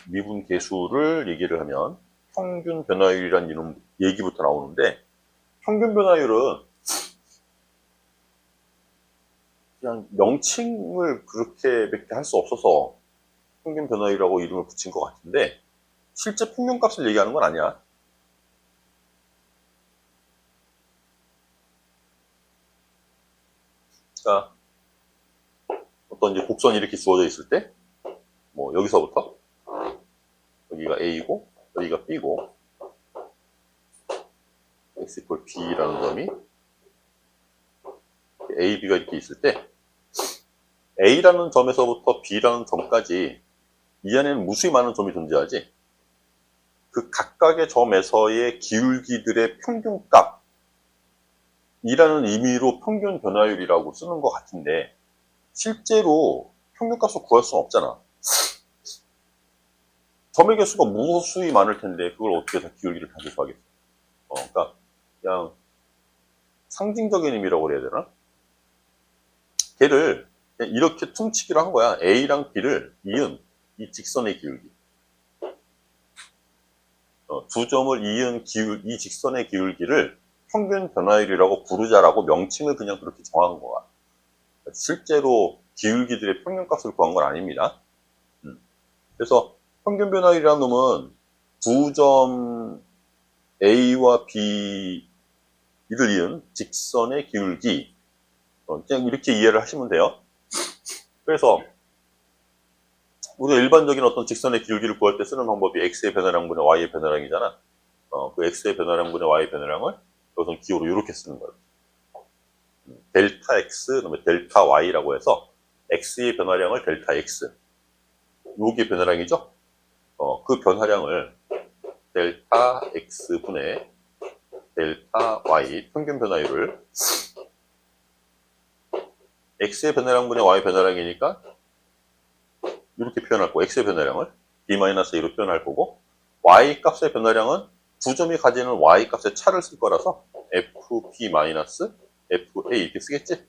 미분 계수를 얘기를 하면 평균 변화율이라는 이런 얘기부터 나오는데, 평균 변화율은 그냥 명칭을 그렇게 몇 개 할 수 없어서 평균 변화율이라고 이름을 붙인 것 같은데, 실제 평균값을 얘기하는 건 아니야. 그러니까 어떤 이제 곡선이 이렇게 주어져 있을 때, 뭐 여기서부터 여기가 A고 여기가 B고 x equal B라는 점이 A, B가 이렇게 있을 때 A라는 점에서부터 B라는 점까지 이 안에는 무수히 많은 점이 존재하지. 그 각각의 점에서의 기울기들의 평균값 이라는 의미로 평균 변화율이라고 쓰는 것 같은데, 실제로 평균값을 구할 수는 없잖아. 점의 개수가 무수히 많을 텐데 그걸 어떻게 다 기울기를 다 계수하겠어. 그러니까 그냥 상징적인 의미라고 그래야 되나? 걔를 그냥 이렇게 퉁치기로 한 거야. A랑 B를 이은 이 직선의 기울기. 두 점을 이은 이 직선의 기울기를 평균 변화율이라고 부르자라고 명칭을 그냥 그렇게 정한 거야. 실제로 기울기들의 평균값을 구한 건 아닙니다. 그래서 평균 변화율이라는 놈은 두 점 A와 B를 이은 직선의 기울기, 그냥 이렇게 이해를 하시면 돼요. 그래서 우리가 일반적인 어떤 직선의 기울기를 구할 때 쓰는 방법이 x의 변화량분의 y의 변화량이잖아. 그 x의 변화량분의 y의 변화량을 여기서 기호로 이렇게 쓰는 거예요. 델타 x, 그다음에 델타 y라고 해서 x의 변화량을 델타 x, 요게 변화량이죠. 그 변화량을 델타 x분의 델타 y 평균 변화율을 x의 변화량분의 y 변화량이니까 이렇게 표현할 거고, x의 변화량을 b-a로 표현할 거고, y 값의 변화량은 두 점이 가지는 y 값의 차를 쓸 거라서 fp-fa 이렇게 쓰겠지?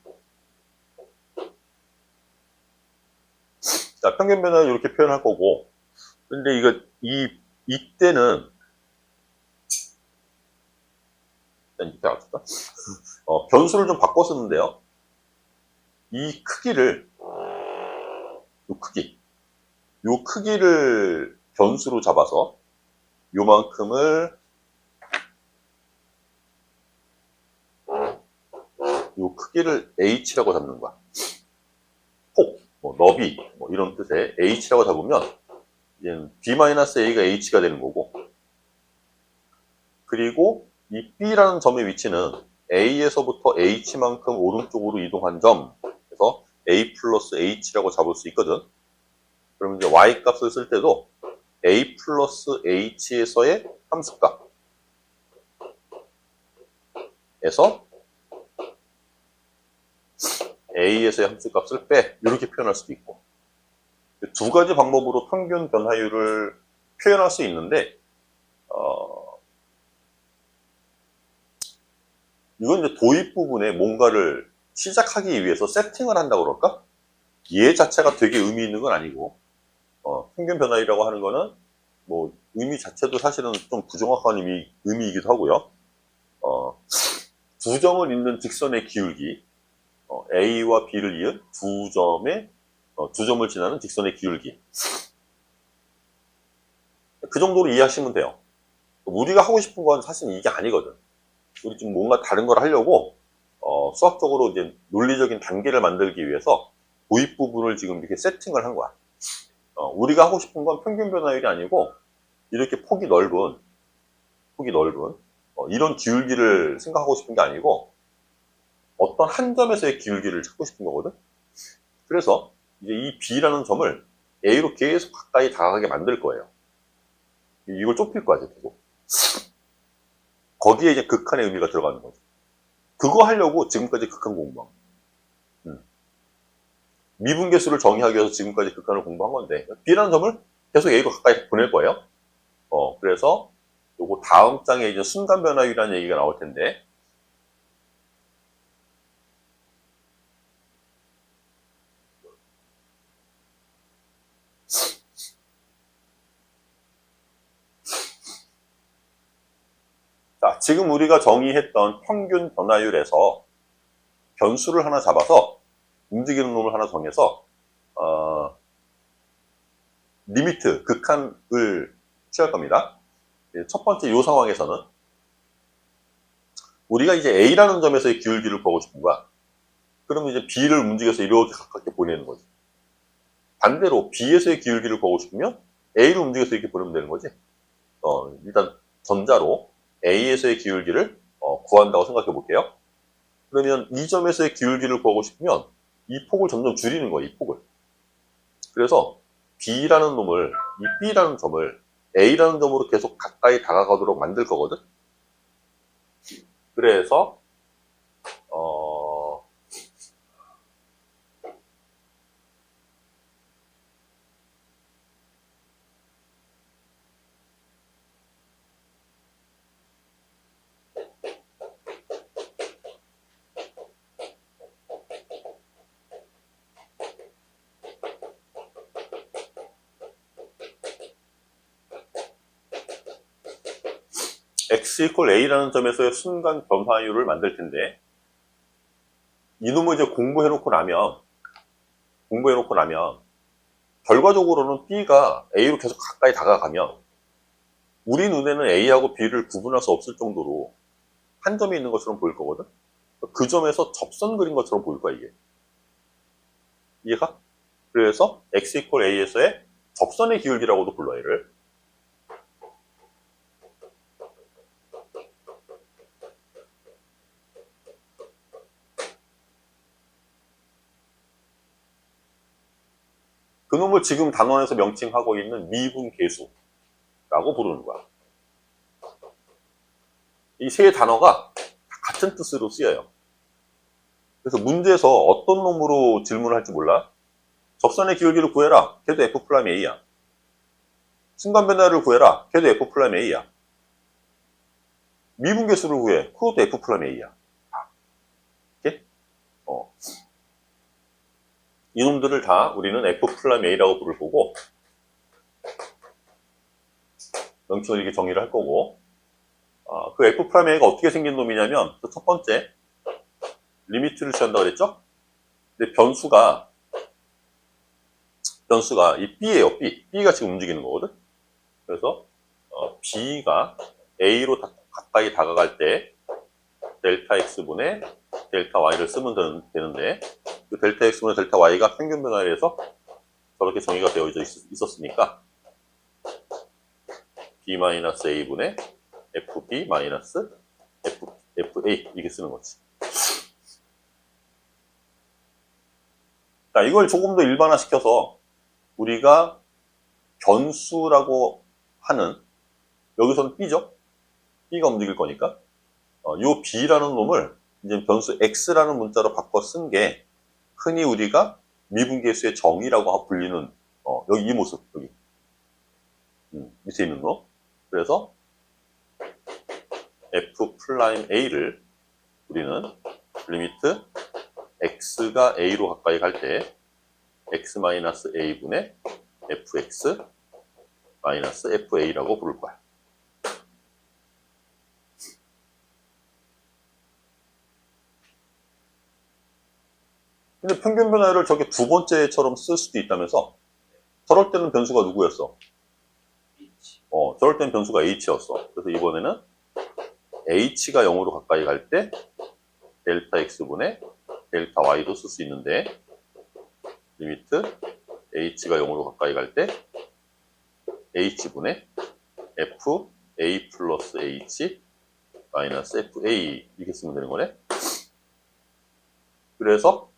자, 평균 변화를 이렇게 표현할 거고, 근데 이때는 이렇게 할까? 변수를 좀 바꿔 쓰는데요. 이 크기를, 요 크기를 변수로 잡아서 요만큼을 요 크기를 h라고 잡는 거야. 폭, 뭐 너비, 뭐 이런 뜻의 h라고 잡으면 이제 b-a가 h가 되는 거고, 그리고 이 b라는 점의 위치는 a에서부터 h만큼 오른쪽으로 이동한 점, 그래서 a 플러스 h라고 잡을 수 있거든. 그러면 이제 y 값을 쓸 때도 a 플러스 h에서의 함수값에서 a에서의 함수값을 빼, 이렇게 표현할 수도 있고, 두 가지 방법으로 평균 변화율을 표현할 수 있는데, 이건 이제 도입 부분에 뭔가를 시작하기 위해서 세팅을 한다고 그럴까? 얘 자체가 되게 의미 있는 건 아니고, 평균 변화율이라고 하는 거는 뭐 의미 자체도 사실은 좀 부정확한 의미이기도 하고요. 두 점을 잇는 직선의 기울기, A와 B를 이은 두 점을 지나는 직선의 기울기. 그 정도로 이해하시면 돼요. 우리가 하고 싶은 건 사실 이게 아니거든. 우리 좀 뭔가 다른 걸 하려고, 수학적으로 이제 논리적인 단계를 만들기 위해서 도입 부분을 지금 이렇게 세팅을 한 거야. 우리가 하고 싶은 건 평균 변화율이 아니고, 이렇게 폭이 넓은, 이런 기울기를 생각하고 싶은 게 아니고, 어떤 한 점에서의 기울기를 찾고 싶은 거거든. 그래서 이제 이 B라는 점을 A로 계속 가까이 다가가게 만들 거예요. 이걸 좁힐 거야, 계속. 거기에 이제 극한의 의미가 들어가는 거죠. 그거 하려고 지금까지 극한 공부한 거예요. 미분계수를 정의하기 위해서 지금까지 극한을 공부한 건데, B라는 점을 계속 A로 가까이 보낼 거예요. 그래서 요거 다음 장에 이제 순간 변화율이라는 얘기가 나올 텐데, 자, 지금 우리가 정의했던 평균 변화율에서 변수를 하나 잡아서 움직이는 놈을 하나 정해서 리미트, 극한을 취할 겁니다. 첫 번째 이 상황에서는 우리가 이제 A라는 점에서의 기울기를 보고 싶은 거야. 그러면 이제 B를 움직여서 이렇게 가깝게 보내는 거지. 반대로 B에서의 기울기를 보고 싶으면 A를 움직여서 이렇게 보내면 되는 거지. 일단 전자로 A에서의 기울기를 구한다고 생각해 볼게요. 그러면 이 점에서의 기울기를 구하고 싶으면 이 폭을 점점 줄이는 거예요. 이 폭을. 그래서 B라는 놈을, 이 B라는 점을 A라는 점으로 계속 가까이 다가가도록 만들 거거든. 그래서 x equal a라는 점에서의 순간 변화율을 만들 텐데, 이놈을 이제 공부해놓고 나면 결과적으로는 B가 A로 계속 가까이 다가가면 우리 눈에는 A하고 B를 구분할 수 없을 정도로 한 점이 있는 것처럼 보일 거거든. 그 점에서 접선 그린 것처럼 보일 거야, 이게. 이해가? 그래서 x equal a에서의 접선의 기울기라고도 불러, 얘를. 그놈을 지금 단원에서 명칭하고 있는 미분계수라고 부르는 거야. 이 세 단어가 같은 뜻으로 쓰여요. 그래서 문제에서 어떤 놈으로 질문을 할지 몰라. 접선의 기울기를 구해라. 걔도 F'A야. 순간 변화를 구해라. 걔도 F'A야. 미분계수를 구해. 그것도 F'A야. 이렇게? 이놈들을 다 우리는 F'A라고 부를 거고, 명칭을 이렇게 정의를 할 거고, 그 F'A가 어떻게 생긴 놈이냐면, 그 첫 번째, 리미트를 취한다고 그랬죠? 근데 변수가 이 B예요, B. B가 지금 움직이는 거거든? 그래서, B가 A로 가까이 다가갈 때, 델타 X분의 델타 Y를 쓰면 되는데, 그 델타 X분의 델타 Y가 평균 변화율에서 저렇게 정의가 되어져 있었으니까, B-A분의 FB-FA 이렇게 쓰는 거지. 자, 이걸 조금 더 일반화시켜서 우리가 변수라고 하는, 여기서는 B죠? B가 움직일 거니까. 요 B라는 놈을 이제 변수 X라는 문자로 바꿔 쓴 게 흔히 우리가 미분계수의 정의라고 불리는, 여기 이 모습, 여기. 밑에 있는 거. 그래서 F'A를 우리는 리미트 X가 A로 가까이 갈 때 X-A분의 Fx-FA라고 부를 거야. 근데 평균 변화율을 저게 두 번째처럼 쓸 수도 있다면서? 저럴 때는 변수가 누구였어? 저럴 때는 변수가 h였어. 그래서 이번에는 h가 0으로 가까이 갈 때 델타 x분의 델타 y도 쓸 수 있는데, 리미트 h가 0으로 가까이 갈 때 h분의 fa 플러스 h 마이너스 fa 이렇게 쓰면 되는 거네. 그래서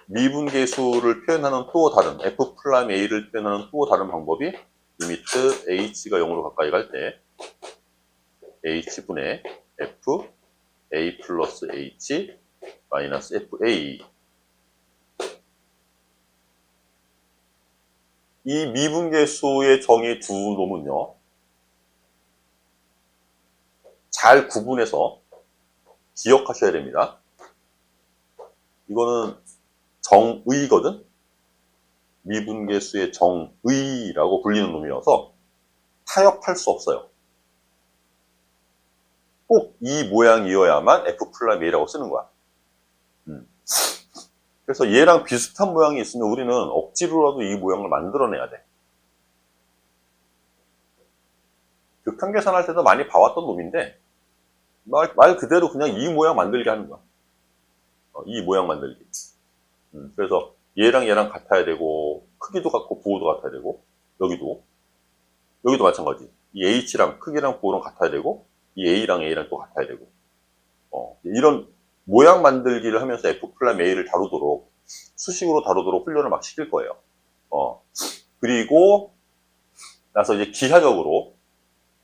미분계수를 표현하는 또 다른, F'A를 표현하는 또 다른 방법이 리미트 h가 0으로 가까이 갈 때 h분의 fa 플러스 h 마이너스 fa, 이 미분계수의 정의 두 놈은요, 잘 구분해서 기억하셔야 됩니다. 이거는 정의거든? 미분계수의 정의라고 불리는 놈이어서 타협할 수 없어요. 꼭 이 모양이어야만 F 플라임 A라고 쓰는 거야. 그래서 얘랑 비슷한 모양이 있으면 우리는 억지로라도 이 모양을 만들어내야 돼. 극한 계산할 때도 많이 봐왔던 놈인데 말 그대로 그냥 이 모양 만들게 하는 거야. 이 모양 만들기. 그래서 얘랑 같아야 되고 크기도 같고 부호도 같아야 되고 여기도 마찬가지. 이 H랑 크기랑 부호랑 같아야 되고 이 A랑 또 같아야 되고 이런 모양 만들기를 하면서 F 플라임 A를 다루도록 수식으로 다루도록 훈련을 막 시킬 거예요. 그리고 나서 이제 기하적으로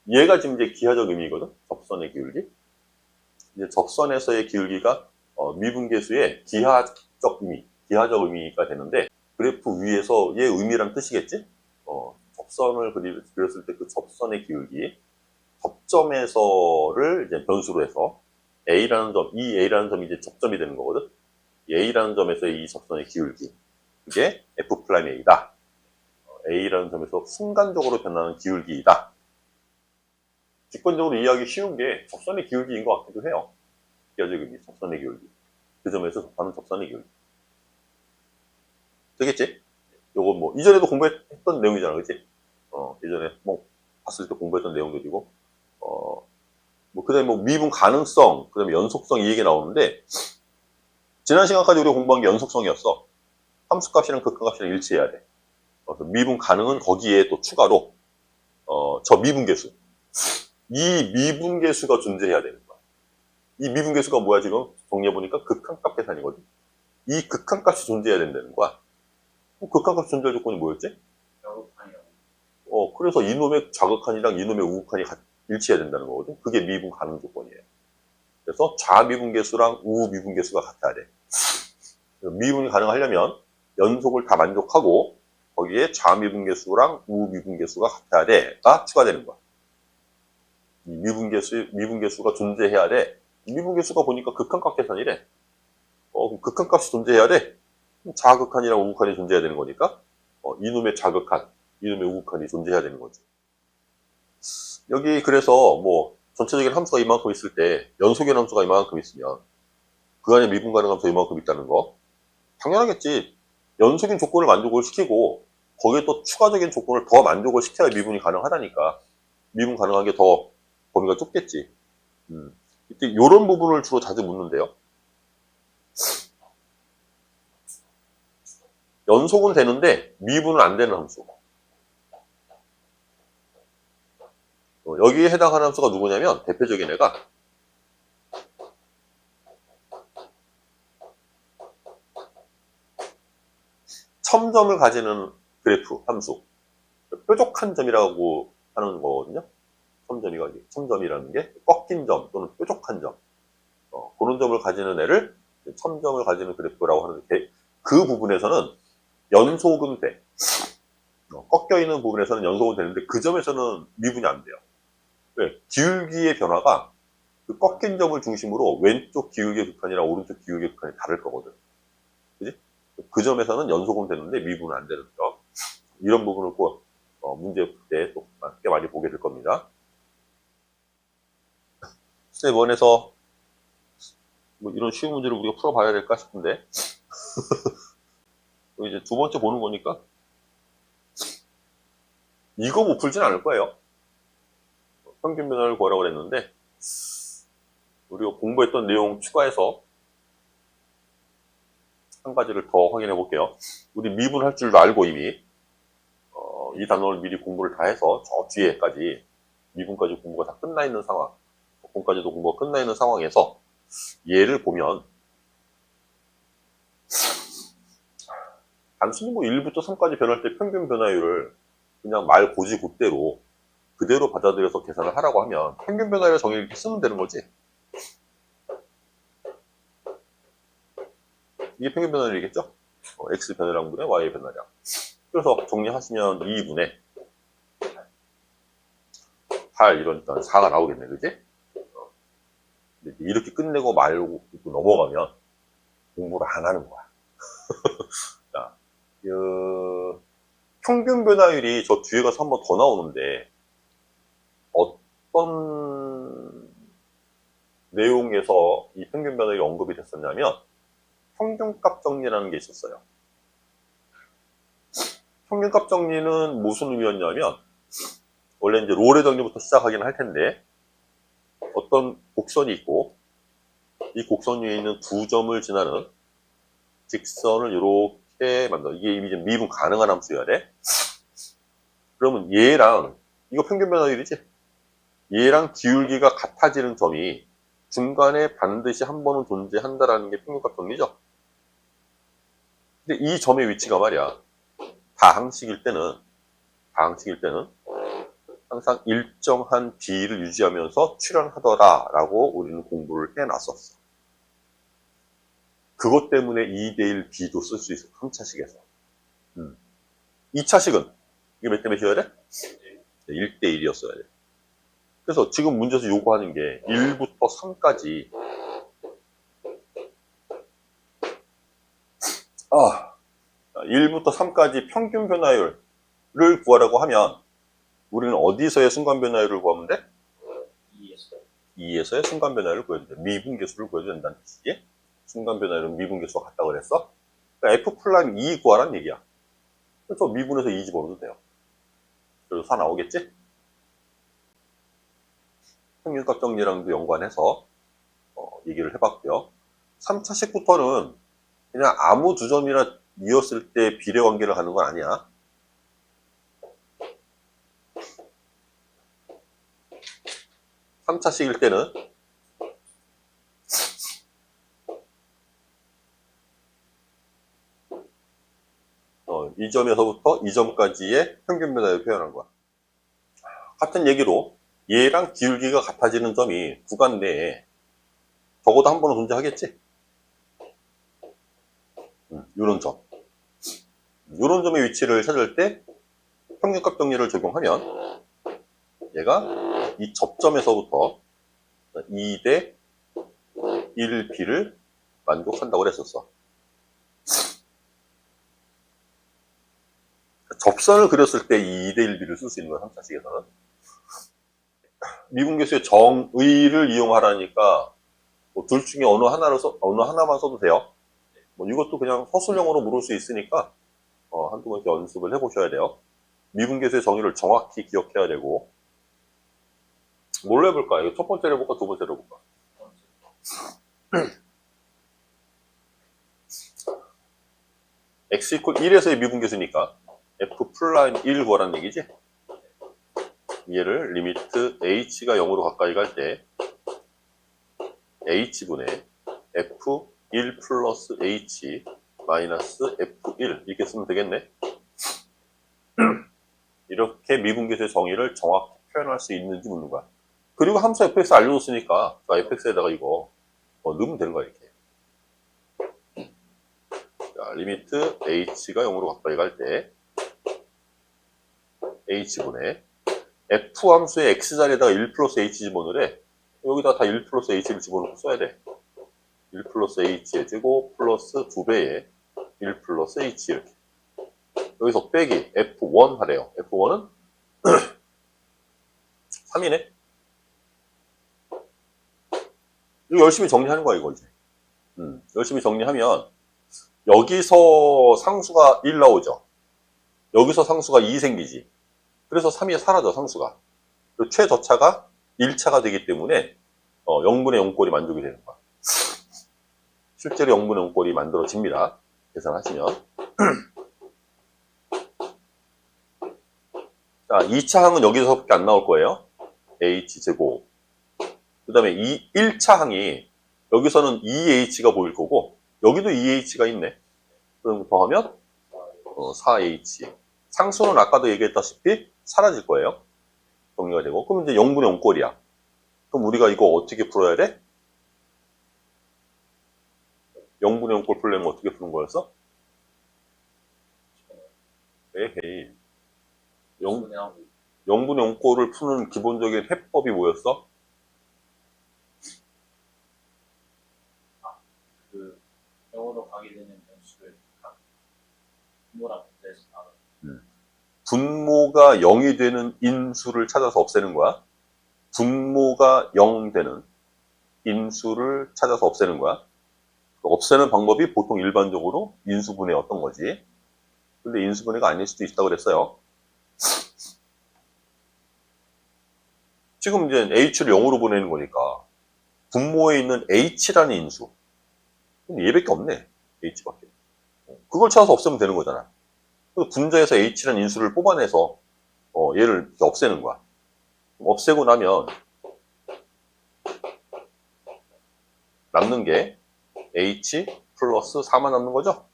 얘가 지금 이제 기하적 의미거든. 접선의 기울기. 이제 접선에서의 기울기가 미분계수의 기하적 의미가 되는데 그래프 위에서 얘 의미란 뜻이겠지? 접선을 그렸을 때 그 접선의 기울기, 접점에서를 이제 변수로 해서 A라는 점, 이 A라는 점이 이제 접점이 되는 거거든. A라는 점에서의 이 접선의 기울기, 그게 F 플라임 A다. A라는 점에서 순간적으로 변하는 기울기이다. 직관적으로 이해하기 쉬운 게 접선의 기울기인 것 같기도 해요. 기하적 의미, 접선의 기울기. 그 점에서 접하는 접선의 기울기. 되겠지? 요거 뭐 이전에도 공부했던 내용이잖아, 그치? 예전에 뭐 봤을 때 공부했던 내용들이고, 뭐 그다음에 뭐 미분 가능성, 그다음에 연속성 이 얘기 나오는데 지난 시간까지 우리가 공부한 게 연속성이었어. 함수값이랑 극한값이랑 일치해야 돼. 그래서 미분 가능은 거기에 또 추가로 저 미분계수, 이 미분계수가 존재해야 되는 거야. 이 미분계수가 뭐야 지금 정리해 보니까 극한값 계산이거든. 이 극한값이 존재해야 된다는 거야. 극한값 존재할 조건이 뭐였지? 그래서 이놈의 자극한이랑 이놈의 우극한이 일치해야 된다는 거거든. 그게 미분 가능 조건이에요. 그래서 좌미분계수랑 우미분계수가 같아야 돼. 미분이 가능하려면 연속을 다 만족하고 거기에 좌미분계수랑 우미분계수가 같아야 돼가 추가되는 거야. 이 미분계수가 존재해야 돼. 미분계수가 보니까 극한값 계산이래. 극한값이 존재해야 돼. 좌극한이랑 우극한이 존재해야 되는 거니까 이놈의 좌극한, 이놈의 우극한이 존재해야 되는 거지. 여기 그래서 뭐 전체적인 함수가 이만큼 있을 때 연속의 함수가 이만큼 있으면 그 안에 미분 가능 함수가 이만큼 있다는 거 당연하겠지. 연속인 조건을 만족을 시키고 거기에 또 추가적인 조건을 더 만족을 시켜야 미분이 가능하다니까. 미분 가능한 게 더 범위가 좁겠지. 이때 이런 부분을 주로 자주 묻는데요. 연속은 되는데 미분은 안 되는 함수. 여기에 해당하는 함수가 누구냐면 대표적인 애가 첨점을 가지는 그래프 함수. 뾰족한 점이라고 하는 거거든요. 첨점이라는 게 꺾인 점 또는 뾰족한 점. 그런 점을 가지는 애를 첨점을 가지는 그래프라고 하는데 그 부분에서는 연속은 돼. 꺾여있는 부분에서는 연속은 되는데 그 점에서는 미분이 안 돼요. 왜? 기울기의 변화가 그 꺾인 점을 중심으로 왼쪽 기울기의 극한이랑 오른쪽 기울기의 극한이 다를 거거든. 그지? 그 점에서는 연속은 되는데 미분은 안 되는 점. 이런 부분을 꼭 문제 풀 때 또 꽤 많이 보게 될 겁니다. 스텝 1에서 뭐 이런 쉬운 문제를 우리가 풀어봐야 될까 싶은데 이제 두 번째 보는 거니까 이거 못 풀진 않을 거예요. 평균 변화를 구하라고 그랬는데 우리가 공부했던 내용 추가해서 한 가지를 더 확인해 볼게요. 우리 미분할 줄도 알고 이미 이 단원을 미리 공부를 다 해서 저 뒤에까지 미분까지 공부가 다 끝나 있는 상황, 공까지도 공부가 끝나 있는 상황에서 얘를 보면 단순히 뭐 1부터 3까지 변할 때 평균 변화율을 그냥 말 고지 곧대로 그대로 받아들여서 계산을 하라고 하면 평균 변화율 정의를 이렇게 쓰면 되는 거지. 이게 평균 변화율이겠죠? x 변화량분의 y 변화량. 그래서 정리하시면 2분의 8 이러니까 4가 나오겠네, 그지? 이렇게 끝내고 말고 넘어가면 공부를 안 하는 거야. 자, 평균 변화율이 저 뒤에 가서 한 번 더 나오는데 어떤 내용에서 이 평균 변화율이 언급이 됐었냐면 평균값 정리라는 게 있었어요. 평균값 정리는 무슨 의미였냐면 원래 이제 롤의 정리부터 시작하긴 할 텐데 어떤 곡선이 있고 이 곡선 위에 있는 두 점을 지나는 직선을 이렇게 만들어. 이게 이제 미분 가능한 함수여야 돼. 그러면 얘랑 이거 평균 변화율이지? 얘랑 기울기가 같아지는 점이 중간에 반드시 한 번은 존재한다라는 게 평균값 정리죠. 근데 이 점의 위치가 말이야. 다항식일 때는 항상 일정한 비를 유지하면서 출현하더라라고 우리는 공부를 해놨었어. 그것 때문에 2대1 B도 쓸 수 있어. 3차식에서. 2차식은 이게 몇 대 몇이어야 돼? 1대1이었어야 돼. 그래서 지금 문제에서 요구하는 게 1부터 3까지 1부터 3까지 평균 변화율을 구하라고 하면 우리는 어디서의 순간 변화율을 구하면 돼? 2에서의 순간 변화율을 구해야 돼. 미분계수를 구해야 된다는 뜻이지. 순간 변화율은 미분계수가 같다고 그랬어. 그러니까 F' 2 구하라는 얘기야. 그래서 미분에서 2 집어넣어도 돼요. 그래서 4 나오겠지? 평균값 정리랑도 연관해서 얘기를 해봤고요. 3차식부터는 그냥 아무 두 점이나 이었을 때 비례 관계를 하는 건 아니야. 삼차식일 때는 이 점에서부터 이 점까지의 평균 변화를 표현한 거야. 같은 얘기로 얘랑 기울기가 같아지는 점이 구간 내에 적어도 한 번은 존재하겠지? 이런 점. 이런 점의 위치를 찾을 때 평균값 정리를 적용하면 얘가 이 접점에서부터 2대 1B를 만족한다고 그랬었어. 접선을 그렸을 때 이 2대 1B를 쓸 수 있는 거야, 3차식에서는. 미분계수의 정의를 이용하라니까 뭐둘 중에 어느 하나만 써도 돼요. 뭐 이것도 그냥 서술형으로 물을 수 있으니까 한두 번씩 연습을 해보셔야 돼요. 미분계수의 정의를 정확히 기억해야 되고. 뭘로 해볼까? 이거 첫 번째로 해볼까? 두 번째로 해볼까? x 이퀄 1에서의 미분계수니까 f 플라인 1 구하라는 얘기지? 얘를 리미트 h가 0으로 가까이 갈 때 h분의 f1 플러스 h 마이너스 f1 이렇게 쓰면 되겠네. 이렇게 미분계수의 정의를 정확히 표현할 수 있는지 묻는 거야. 그리고 함수 fx 알려줬으니까 fx에다가 이거 넣으면 되는 거야, 이렇게. 자, 리미트 h가 0으로 가까이 갈 때 h분의 f 함수의 x자리에다가 1 플러스 h 집어넣으래. 여기다 다 1 플러스 h를 집어넣고 써야 돼. 1 플러스 h의 제곱 플러스 2배의 1 플러스 h 이렇게. 여기서 빼기 f1 하래요. f1은 3이네. 이거 열심히 정리하는 거야, 이거 이제. 열심히 정리하면 여기서 상수가 1 나오죠. 여기서 상수가 2 생기지. 그래서 3이 사라져, 상수가. 그리고 최저차가 1차가 되기 때문에 0분의 0꼴이 만족이 되는 거야. 실제로 0분의 0꼴이 만들어집니다. 계산하시면. 자, 2차 항은 여기서밖에 안 나올 거예요. h제곱. 그 다음에 1차 항이 여기서는 2h가 보일 거고 여기도 2h가 있네. 그럼 더하면 4h. 상수는 아까도 얘기했다시피 사라질 거예요. 정리가 되고. 그럼 이제 0분의 0꼴이야. 그럼 우리가 이거 어떻게 풀어야 돼? 0분의 0꼴 풀려면 어떻게 푸는 거였어? 에헤이. 0분의 0꼴을 푸는 기본적인 해법이 뭐였어? 그 0으로 가게 되는 변수를 분모랑 분모해서 나눠. 분모가 0이 되는 인수를 찾아서 없애는 거야. 분모가 0 되는 인수를 찾아서 없애는 거야. 없애는 방법이 보통 일반적으로 인수분해 어떤 거지. 근데 인수분해가 아닐 수도 있다고 그랬어요. 지금 이제 h를 0으로 보내는 거니까 분모에 있는 h라는 인수. 얘밖에 없네. h밖에. 그걸 찾아서 없애면 되는 거잖아. 그래서 분자에서 h라는 인수를 뽑아내서 얘를 이렇게 없애는 거야. 없애고 나면 남는 게 h 플러스 4만 남는 거죠.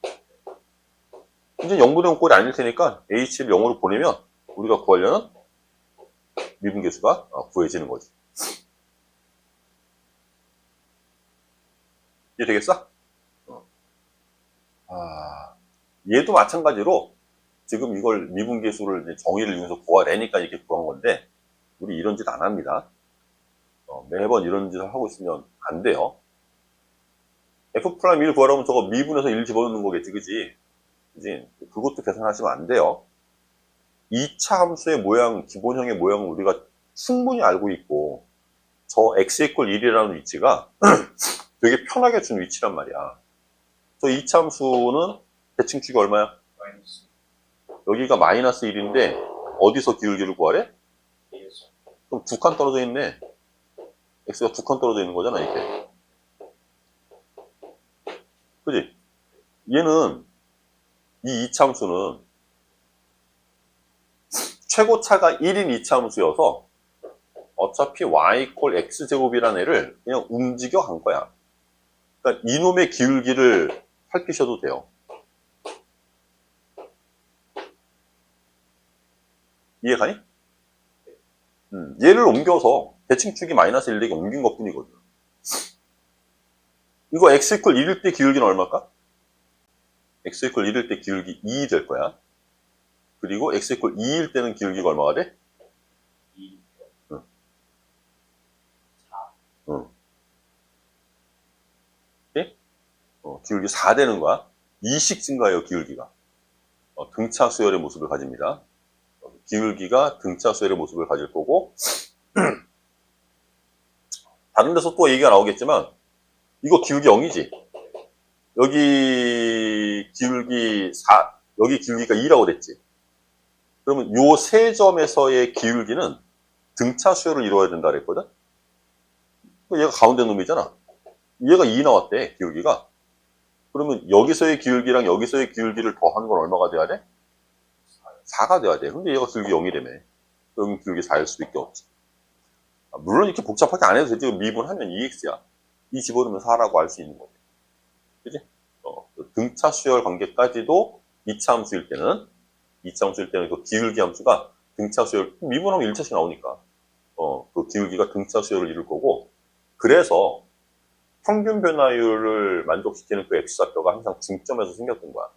이제 0분의 0 꼴이 아닐 테니까 h를 0으로 보내면 우리가 구하려는 미분계수가 구해지는 거지. 이해되겠어? 얘도 마찬가지로 지금 이걸 미분계수를 정의를 이용해서 구하래니까 이렇게 구한 건데 우리 이런 짓 안 합니다. 매번 이런 짓을 하고 있으면 안 돼요. F'1 구하려면 저거 미분해서 1 집어넣는 거겠지, 그지? 그지? 그것도 계산하시면 안 돼요. 2차 함수의 모양, 기본형의 모양은 우리가 충분히 알고 있고, 저 x equal 1이라는 위치가 되게 편하게 준 위치란 말이야. 저 2차 함수는 대칭축이 얼마야? 마이너스 여기가 마이너스 1인데, 어디서 기울기를 구하래? 1에서 그럼 두 칸 떨어져 있네. x가 두 칸 떨어져 있는 거잖아, 이렇게. 그지? 얘는, 이 2차 함수는 최고차가 1인 2차 함수여서 어차피 y equal x제곱이라는 애를 그냥 움직여 간 거야. 그러니까 이놈의 기울기를 살피셔도 돼요. 이해가니? 얘를 옮겨서 대칭축이 마이너스 1 되게 옮긴 것 뿐이거든. 이거 x equal 1일 때 기울기는 얼마일까? x equal 1일 때 기울기 2 될 거야. 그리고 x equal 2일 때는 기울기가 얼마가 돼? 2, 응. 4 응. 오케이? 기울기 4 되는 거야. 2씩 증가해요, 기울기가. 등차 수열의 모습을 가집니다. 기울기가 등차 수열의 모습을 가질 거고, 다른 데서 또 얘기가 나오겠지만, 이거 기울기 0이지? 여기 기울기 4, 여기 기울기가 2라고 그랬지? 그러면 요 세 점에서의 기울기는 등차 수열을 이루어야 된다 그랬거든? 얘가 가운데 놈이잖아. 얘가 2 나왔대, 기울기가. 그러면 여기서의 기울기랑 여기서의 기울기를 더한 건 얼마가 돼야 돼? 4가 돼야 돼. 근데 얘가 기울기 0이라며. 여기 기울기 4일 수밖에 없지. 물론 이렇게 복잡하게 안 해도 되지. 미분하면 2x야. 2 집어넣으면 4라고 할 수 있는 거지. 그지? 등차 수열 관계까지도 2차 함수일 때는 그 기울기 함수가 등차 수열, 미분하면 1차씩 나오니까. 그 기울기가 등차 수열을 이룰 거고, 그래서 평균 변화율을 만족시키는 그 x좌표가 항상 중점에서 생겼던 거야.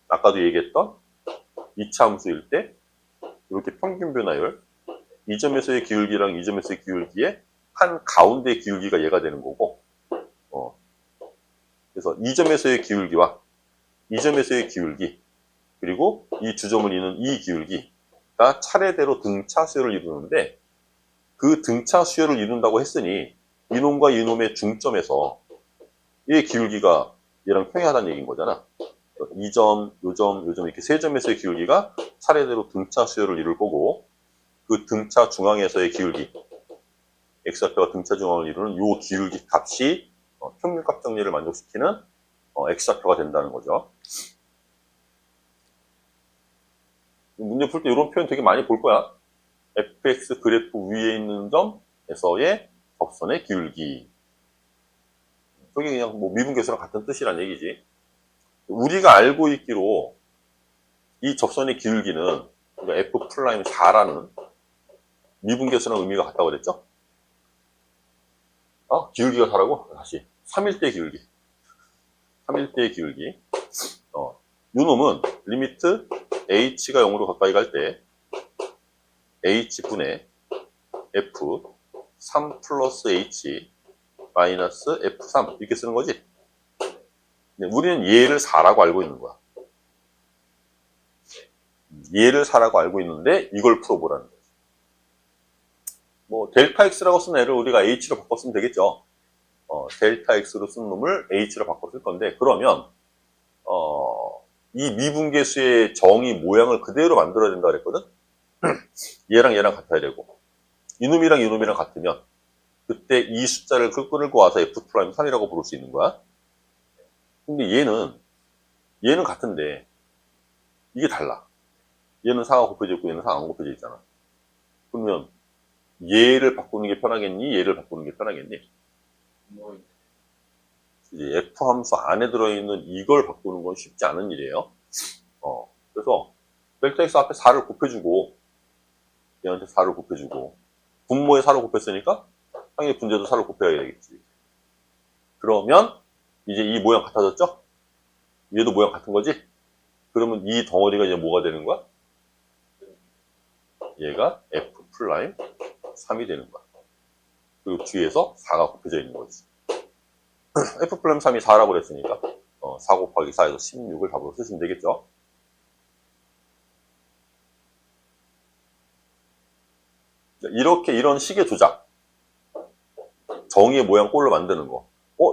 아까도 얘기했던 2차 함수일 때 이렇게 평균 변화율, 이 점에서의 기울기랑 이 점에서의 기울기의 한 가운데 기울기가 얘가 되는 거고, 그래서 이 점에서의 기울기와 이 점에서의 기울기, 그리고 이 두 점을 잇는 이 기울기가 차례대로 등차 수열을 이루는데, 그 등차 수열을 이룬다고 했으니 이놈과 이놈의 중점에서 얘의 기울기가 얘랑 평행하다는 얘기인 거잖아. 이 점, 요 점, 요 점 이렇게 세 점에서의 기울기가 차례대로 등차 수열을 이룰 거고, 그 등차 중앙에서의 기울기, x좌표가 등차 중앙을 이루는 요 기울기 값이 평균값 정리를 만족시키는 x좌표가 된다는 거죠. 문제 풀 때 이런 표현 되게 많이 볼 거야. fx 그래프 위에 있는 점에서의 접선의 기울기. 저게 그냥 뭐 미분계수랑 같은 뜻이란 얘기지. 우리가 알고 있기로 이 접선의 기울기는 f'4라는 미분계수랑 의미가 같다고 그랬죠? 기울기가 4라고? 다시. 3일대 기울기. 3일대 기울기. 요 놈은 리미트 h가 0으로 가까이 갈 때 h분의 f 3 플러스 h 마이너스 f3 이렇게 쓰는 거지. 우리는 얘를 4라고 알고 있는 거야. 얘를 4라고 알고 있는데 이걸 풀어보라는 거지. 뭐 델타 x라고 쓴 애를 우리가 h로 바꿨으면 되겠죠. 델타 X로 쓴 놈을 H로 바꿔 쓸 건데, 그러면, 이 미분계수의 정의 모양을 그대로 만들어야 된다 그랬거든? 얘랑 얘랑 같아야 되고, 이놈이랑 이놈이랑 같으면, 그때 이 숫자를 끌고 와서 F'3이라고 부를 수 있는 거야. 근데 얘는 같은데, 이게 달라. 얘는 4가 곱해져 있고 얘는 4가 안 곱해져 있잖아. 그러면 얘를 바꾸는 게 편하겠니? 얘를 바꾸는 게 편하겠니? 뭐 이제 F 함수 안에 들어있는 이걸 바꾸는 건 쉽지 않은 일이에요. 그래서 델타 X 앞에 4를 곱해주고 얘한테 4를 곱해주고 분모에 4를 곱했으니까 당연히 분자도 4를 곱해야 되겠지. 그러면 이제 이 모양 같아졌죠? 얘도 모양 같은 거지? 그러면 이 덩어리가 이제 뭐가 되는 거야? 얘가 F'3이 되는 거야. 그리고 뒤에서 4가 곱해져 있는 거지. F'3이 4라고 그랬으니까 4 곱하기 4에서 16을 답으로 쓰시면 되겠죠. 이렇게 이런 식의 조작, 정의의 모양 꼴로 만드는 거.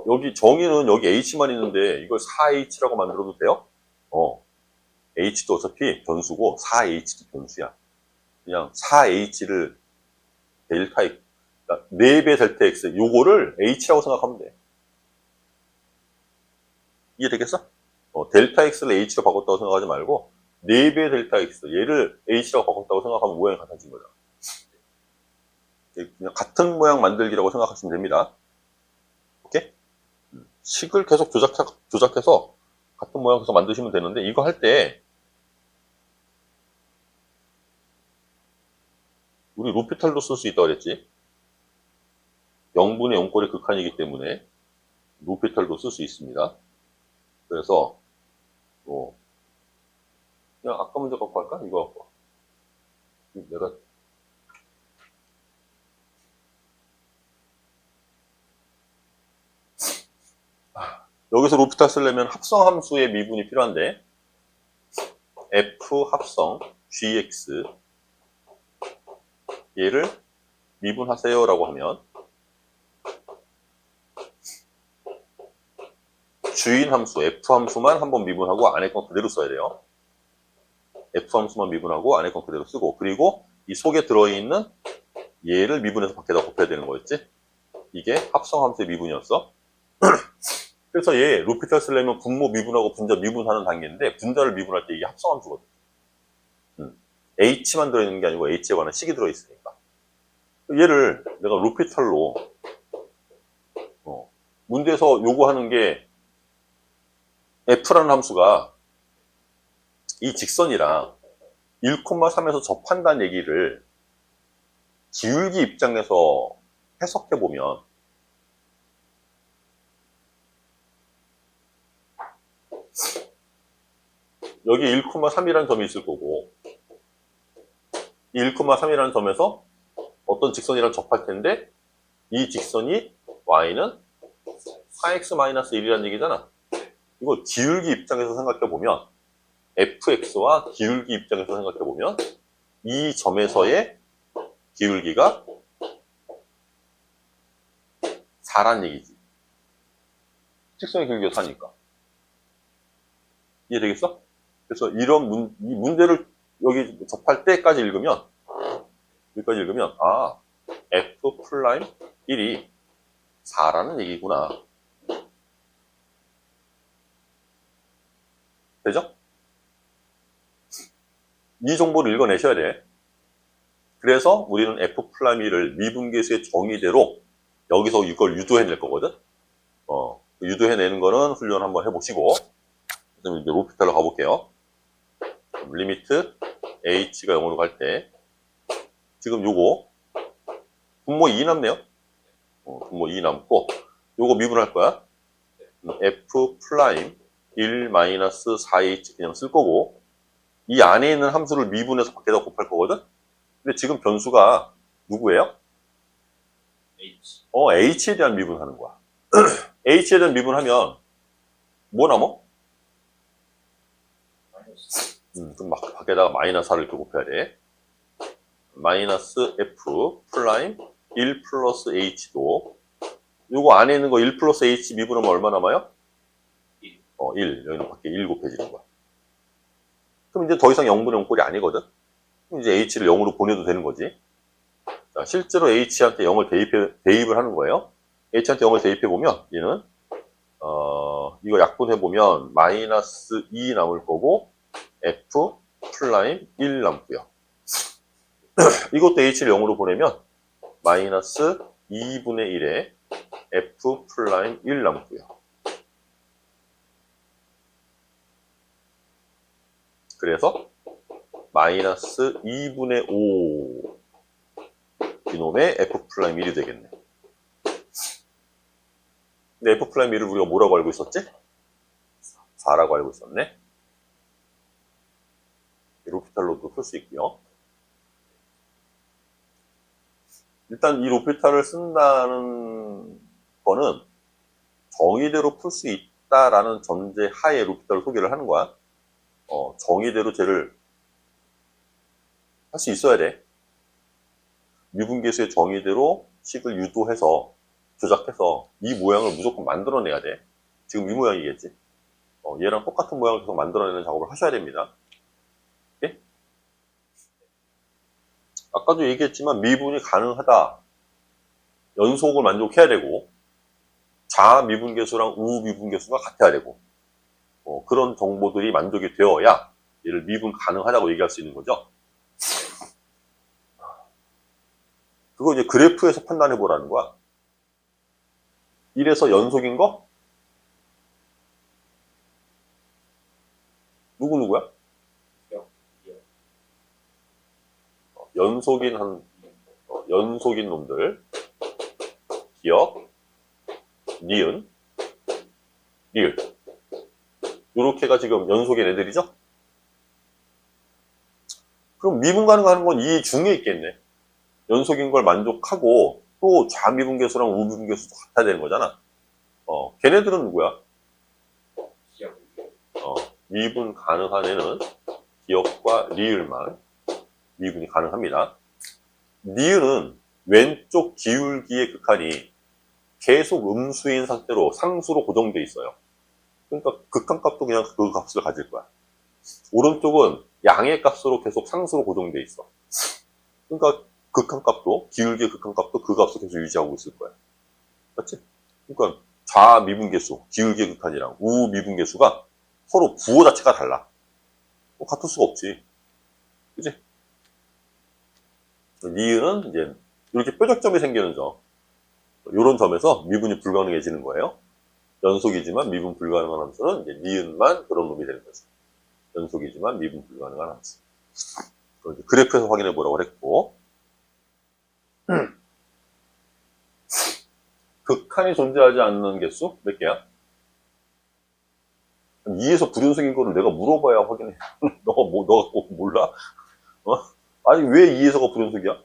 여기 정의는 여기 H만 있는데 이걸 4H라고 만들어도 돼요? H도 어차피 변수고 4H도 변수야. 그냥 4H를 델타 X, 그러니까 4배 델타 X, 요거를 H라고 생각하면 돼. 이해되겠어? 델타 X를 H로 바꿨다고 생각하지 말고 4배 델타 X, 얘를 H라고 바꿨다고 생각하면 모양이 같아진 거죠. 그냥 같은 모양 만들기라고 생각하시면 됩니다. 오케이? 식을 계속 조작해서 같은 모양 계속 만드시면 되는데, 이거 할 때 우리 로피탈도 쓸 수 있다고 그랬지? 0분의 0꼴의 극한이기 때문에 로피탈도 쓸 수 있습니다. 그래서 그냥 아까 문제 갖고 할까? 이거 갖고. 내가 여기서 로피탈 쓰려면 합성 함수의 미분이 필요한데, F 합성 GX 얘를 미분하세요 라고 하면 주인 함수 F 함수만 한번 미분하고 안에 건 그대로 써야 돼요. F 함수만 미분하고 안에 건 그대로 쓰고, 그리고 이 속에 들어있는 얘를 미분해서 밖에다 곱해야 되는 거였지. 이게 합성 함수의 미분이었어. 그래서 얘 로피탈 쓰려면 분모 미분하고 분자 미분하는 단계인데, 분자를 미분할 때 이게 합성 함수거든. H만 들어있는 게 아니고 H에 관한 식이 들어있으니까. 얘를 내가 로피탈로 문제에서 요구하는 게 F라는 함수가 이 직선이랑 1,3에서 접한다는 얘기를 기울기 입장에서 해석해보면 여기 1,3이라는 점이 있을 거고, 이 1,3이라는 점에서 어떤 직선이랑 접할 텐데, 이 직선이 y는 4x-1이라는 얘기잖아. 이거 기울기 입장에서 생각해보면, fx와 기울기 입장에서 생각해보면 이 점에서의 기울기가 4란 얘기지. 직선의 기울기가 4니까. 이해되겠어? 그래서 이런 이 문제를 여기 접할 때까지 읽으면, 여기까지 읽으면, F'1이 4라는 얘기구나. 되죠? 이 정보를 읽어내셔야 돼. 그래서 우리는 F'1을 미분계수의 정의대로 여기서 이걸 유도해낼 거거든? 유도해내는 거는 훈련 한번 해보시고, 그다음에 이제 로피탈로 가볼게요. 리미트 h가 0으로 갈 때, 지금 요거 분모 2 남네요. 분모 2 남고, 요거 미분할 거야. F' 1-4h 그냥 쓸 거고, 이 안에 있는 함수를 미분해서 밖에다 곱할 거거든? 근데 지금 변수가 누구예요? H. H에 대한 미분하는 거야. H에 대한 미분하면 뭐 남어? 그럼 막 밖에다가 마이너스 4를 이렇게 곱해야 돼. 마이너스 F' 1 플러스 H도 요거 안에 있는 거 1 플러스 h 미분하면 얼마 남아요? 1. 1. 여기는 밖에 1 곱해지는 거야. 그럼 이제 더 이상 0분의 0꼴이 아니거든? 그럼 이제 h를 0으로 보내도 되는 거지. 자, 실제로 h한테 0을 대입을 하는 거예요. h한테 0을 대입해보면, 얘는, 이거 약분해보면, 마이너스 2 남을 거고, f 플라임 1 남고요. 이것도 h를 0으로 보내면, 마이너스 2분의 1에 f 플라임 1 남고요. 그래서, 마이너스 2분의 5 이놈의 f 플라임 1이 되겠네. 근데 f 플라임 1을 우리가 뭐라고 알고 있었지? 4라고 알고 있었네. 로피탈로도 풀 수 있고요. 일단 이 로피탈을 쓴다는 거는 정의대로 풀 수 있다라는 전제 하에 로피탈을 소개를 하는 거야. 정의대로 쟤를 할 수 있어야 돼. 미분계수의 정의대로 식을 유도해서 조작해서 이 모양을 무조건 만들어내야 돼. 지금 이 모양이겠지. 얘랑 똑같은 모양을 계속 만들어내는 작업을 하셔야 됩니다. 오케이? 아까도 얘기했지만 미분이 가능하다. 연속을 만족해야 되고 자아 미분계수랑 우 미분계수가 같아야 되고 그런 정보들이 만족이 되어야 얘를 미분 가능하다고 얘기할 수 있는 거죠. 그거 이제 그래프에서 판단해 보라는 거야. 1에서 연속인 거? 누구야? 연속인 놈들. 기억, 니은, 리을. 요렇게가 지금 연속인 애들이죠? 그럼 미분 가능한 건 이 중에 있겠네. 연속인 걸 만족하고 또 좌미분계수랑 우미분계수도 같아야 되는 거잖아. 걔네들은 누구야? 기억. 미분 가능한 애는 기억과 리을만 미분이 가능합니다. 니은은 왼쪽 기울기의 극한이 계속 음수인 상태로 상수로 고정돼 있어요. 그러니까 극한값도 그냥 그 값을 가질 거야. 오른쪽은 양의 값으로 계속 상수로 고정돼 있어. 그러니까 극한값도, 기울기의 극한값도 그 값을 계속 유지하고 있을 거야. 맞지? 그러니까 좌미분계수, 기울기의 극한이랑 우미분계수가 서로 부호 자체가 달라. 같을 수가 없지. 그치? 니은은 이제 이렇게 뾰족점이 생기는 점. 이런 점에서 미분이 불가능해지는 거예요. 연속이지만 미분 불가능한 함수는 이제 니은만 그런 놈이 되는 거죠. 연속이지만 미분 불가능한 함수. 그래프에서 확인해 보라고 했고, 극한이 존재하지 않는 개수 몇 개야? 2에서 불연속인 거를 내가 물어봐야 확인해. 너가 꼭 몰라? 아니, 왜 2에서가 불연속이야?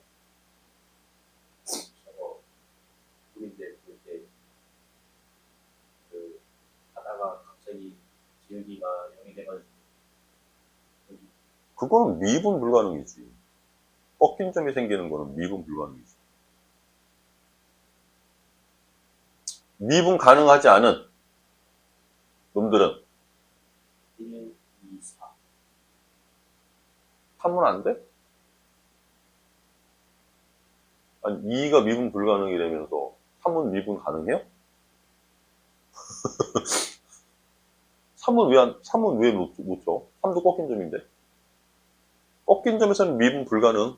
우리인데 그때 하다가 갑자기 기울기가 0이 돼가지고 그거는 미분 불가능이지. 꺾인 점이 생기는 거는 미분 불가능이지. 미분 가능하지 않은 놈들은 1, 2, 4. 3은 안 돼? 아니, 2가 미분 불가능이라면서 3은 미분 가능해요? 3은 왜 못 쳐? 3도 꺾인 점인데. 꺾인 점에서는 미분 불가능.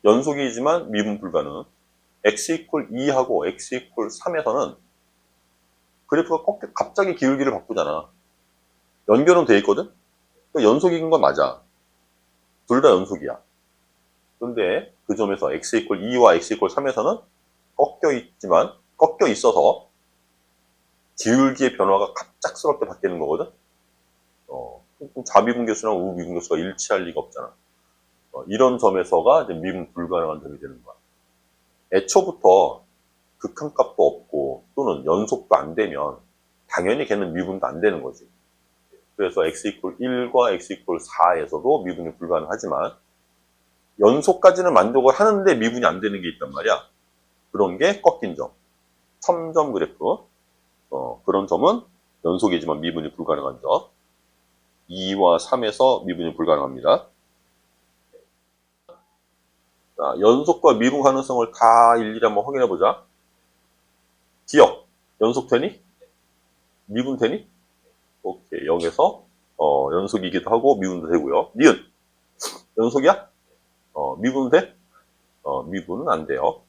연속이지만 미분 불가능. x 이퀄 2하고 x 이퀄 3에서는 그래프가 갑자기 기울기를 바꾸잖아. 연결은 돼 있거든? 그러니까 연속인 건 맞아. 둘 다 연속이야. 그런데 그 점에서 x 이퀄 2와 x 이퀄 3에서는 꺾여 있어서 기울기의 변화가 갑작스럽게 바뀌는 거거든? 좌미분계수랑 우미분계수가 일치할 리가 없잖아. 이런 점에서가 이제 미분 불가능한 점이 되는 거야. 애초부터 극한값도 없고 또는 연속도 안 되면 당연히 걔는 미분도 안 되는 거지. 그래서 x 이퀄 1과 x 이퀄 4에서도 미분이 불가능하지만 연속까지는 만족을 하는데 미분이 안 되는 게 있단 말이야. 그런 게 꺾인 점. 첨점 그래프. 그런 점은 연속이지만 미분이 불가능한 점. 2와 3에서 미분이 불가능합니다. 자, 연속과 미분 가능성을 다 일일이 한번 확인해 보자. 기억, 연속되니? 미분되니? 오케이, 0에서 연속이기도 하고 미분도 되고요. 니은, 연속이야? 미분 돼? 미분은 안 돼요.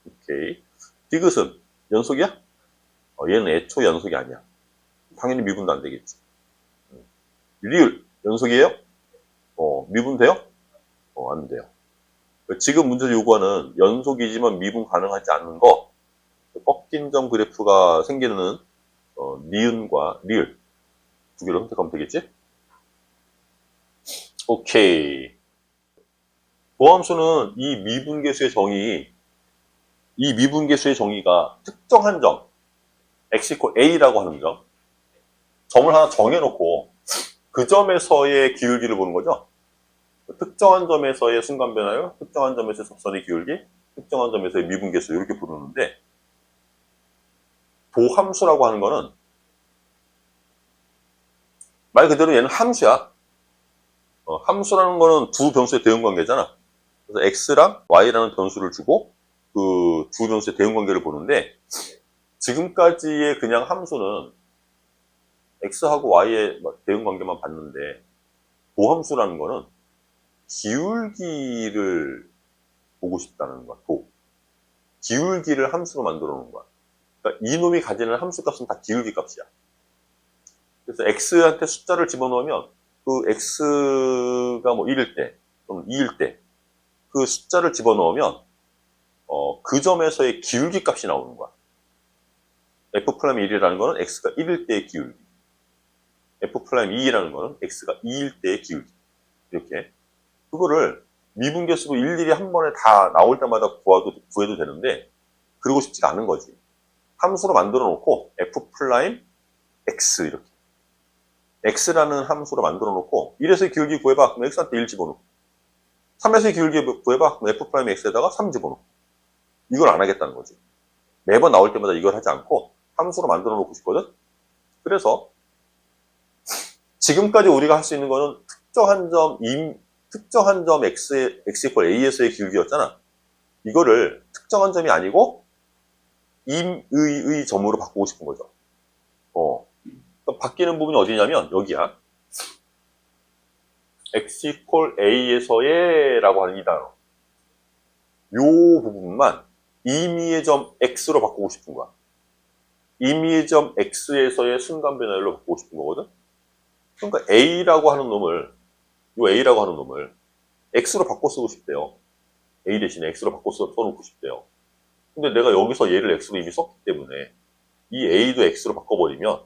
오케이. 디귿은 연속이야? 얘는 애초 연속이 아니야. 당연히 미분도 안 되겠지. 리을, 연속이에요? 미분 돼요? 안 돼요. 지금 문제를 요구하는 연속이지만 미분 가능하지 않는 거, 꺾인 점 그래프가 생기는 니은과 리을 두 개를 선택하면 되겠지? 오케이. 도함수는 이 미분계수의 정의가 특정한 점, x = a라고 하는 점을 하나 정해놓고 그 점에서의 기울기를 보는 거죠. 특정한 점에서의 순간 변화율, 특정한 점에서의 접선의 기울기, 특정한 점에서의 미분계수 이렇게 부르는데, 도함수라고 하는 거는 말 그대로 얘는 함수야. 함수라는 거는 두 변수의 대응관계잖아. 그래서 x랑 y라는 변수를 주고 그 두 변수의 대응관계를 보는데, 지금까지의 그냥 함수는 x하고 y의 대응관계만 봤는데, 도함수라는 거는 기울기를 보고 싶다는 거야. 기울기를 함수로 만들어 놓은 거야. 그러니까 이놈이 가지는 함수 값은 다 기울기 값이야. 그래서 x한테 숫자를 집어넣으면 그 x가 뭐 1일 때 또는 2일 때 그 숫자를 집어넣으면 그 점에서의 기울기 값이 나오는 거야. f'1이라는 거는 x가 1일 때의 기울기, f'2라는 거는 x가 2일 때의 기울기. 이렇게 그거를 미분계수로 일일이 한 번에 다 나올 때마다 구해도 되는데, 그러고 싶지가 않은 거지. 함수로 만들어 놓고 f'(x) 이렇게 x라는 함수로 만들어 놓고 1에서의 기울기 구해봐. 그럼 x한테 1 집어넣고, 3에서의 기울기 구해봐. 그럼 f'(x에다가 3 집어넣고. 이걸 안 하겠다는 거지. 매번 나올 때마다 이걸 하지 않고 함수로 만들어 놓고 싶거든. 그래서 지금까지 우리가 할 수 있는 거는 특정한 점 x = a에서의 기울기였잖아. 이거를 특정한 점이 아니고 임의 점으로 바꾸고 싶은 거죠. 바뀌는 부분이 어디냐면 여기야. x = a에서의 라고 하는 이 단어. 요 부분만 임의의 점 x로 바꾸고 싶은 거야. 임의의 점 x에서의 순간 변화율로 바꾸고 싶은 거거든. 그러니까 a라고 하는 놈을 x로 바꿔 쓰고 싶대요. a 대신에 x로 바꿔 써놓고 싶대요. 근데 내가 여기서 얘를 x로 이미 썼기 때문에 이 a도 x로 바꿔버리면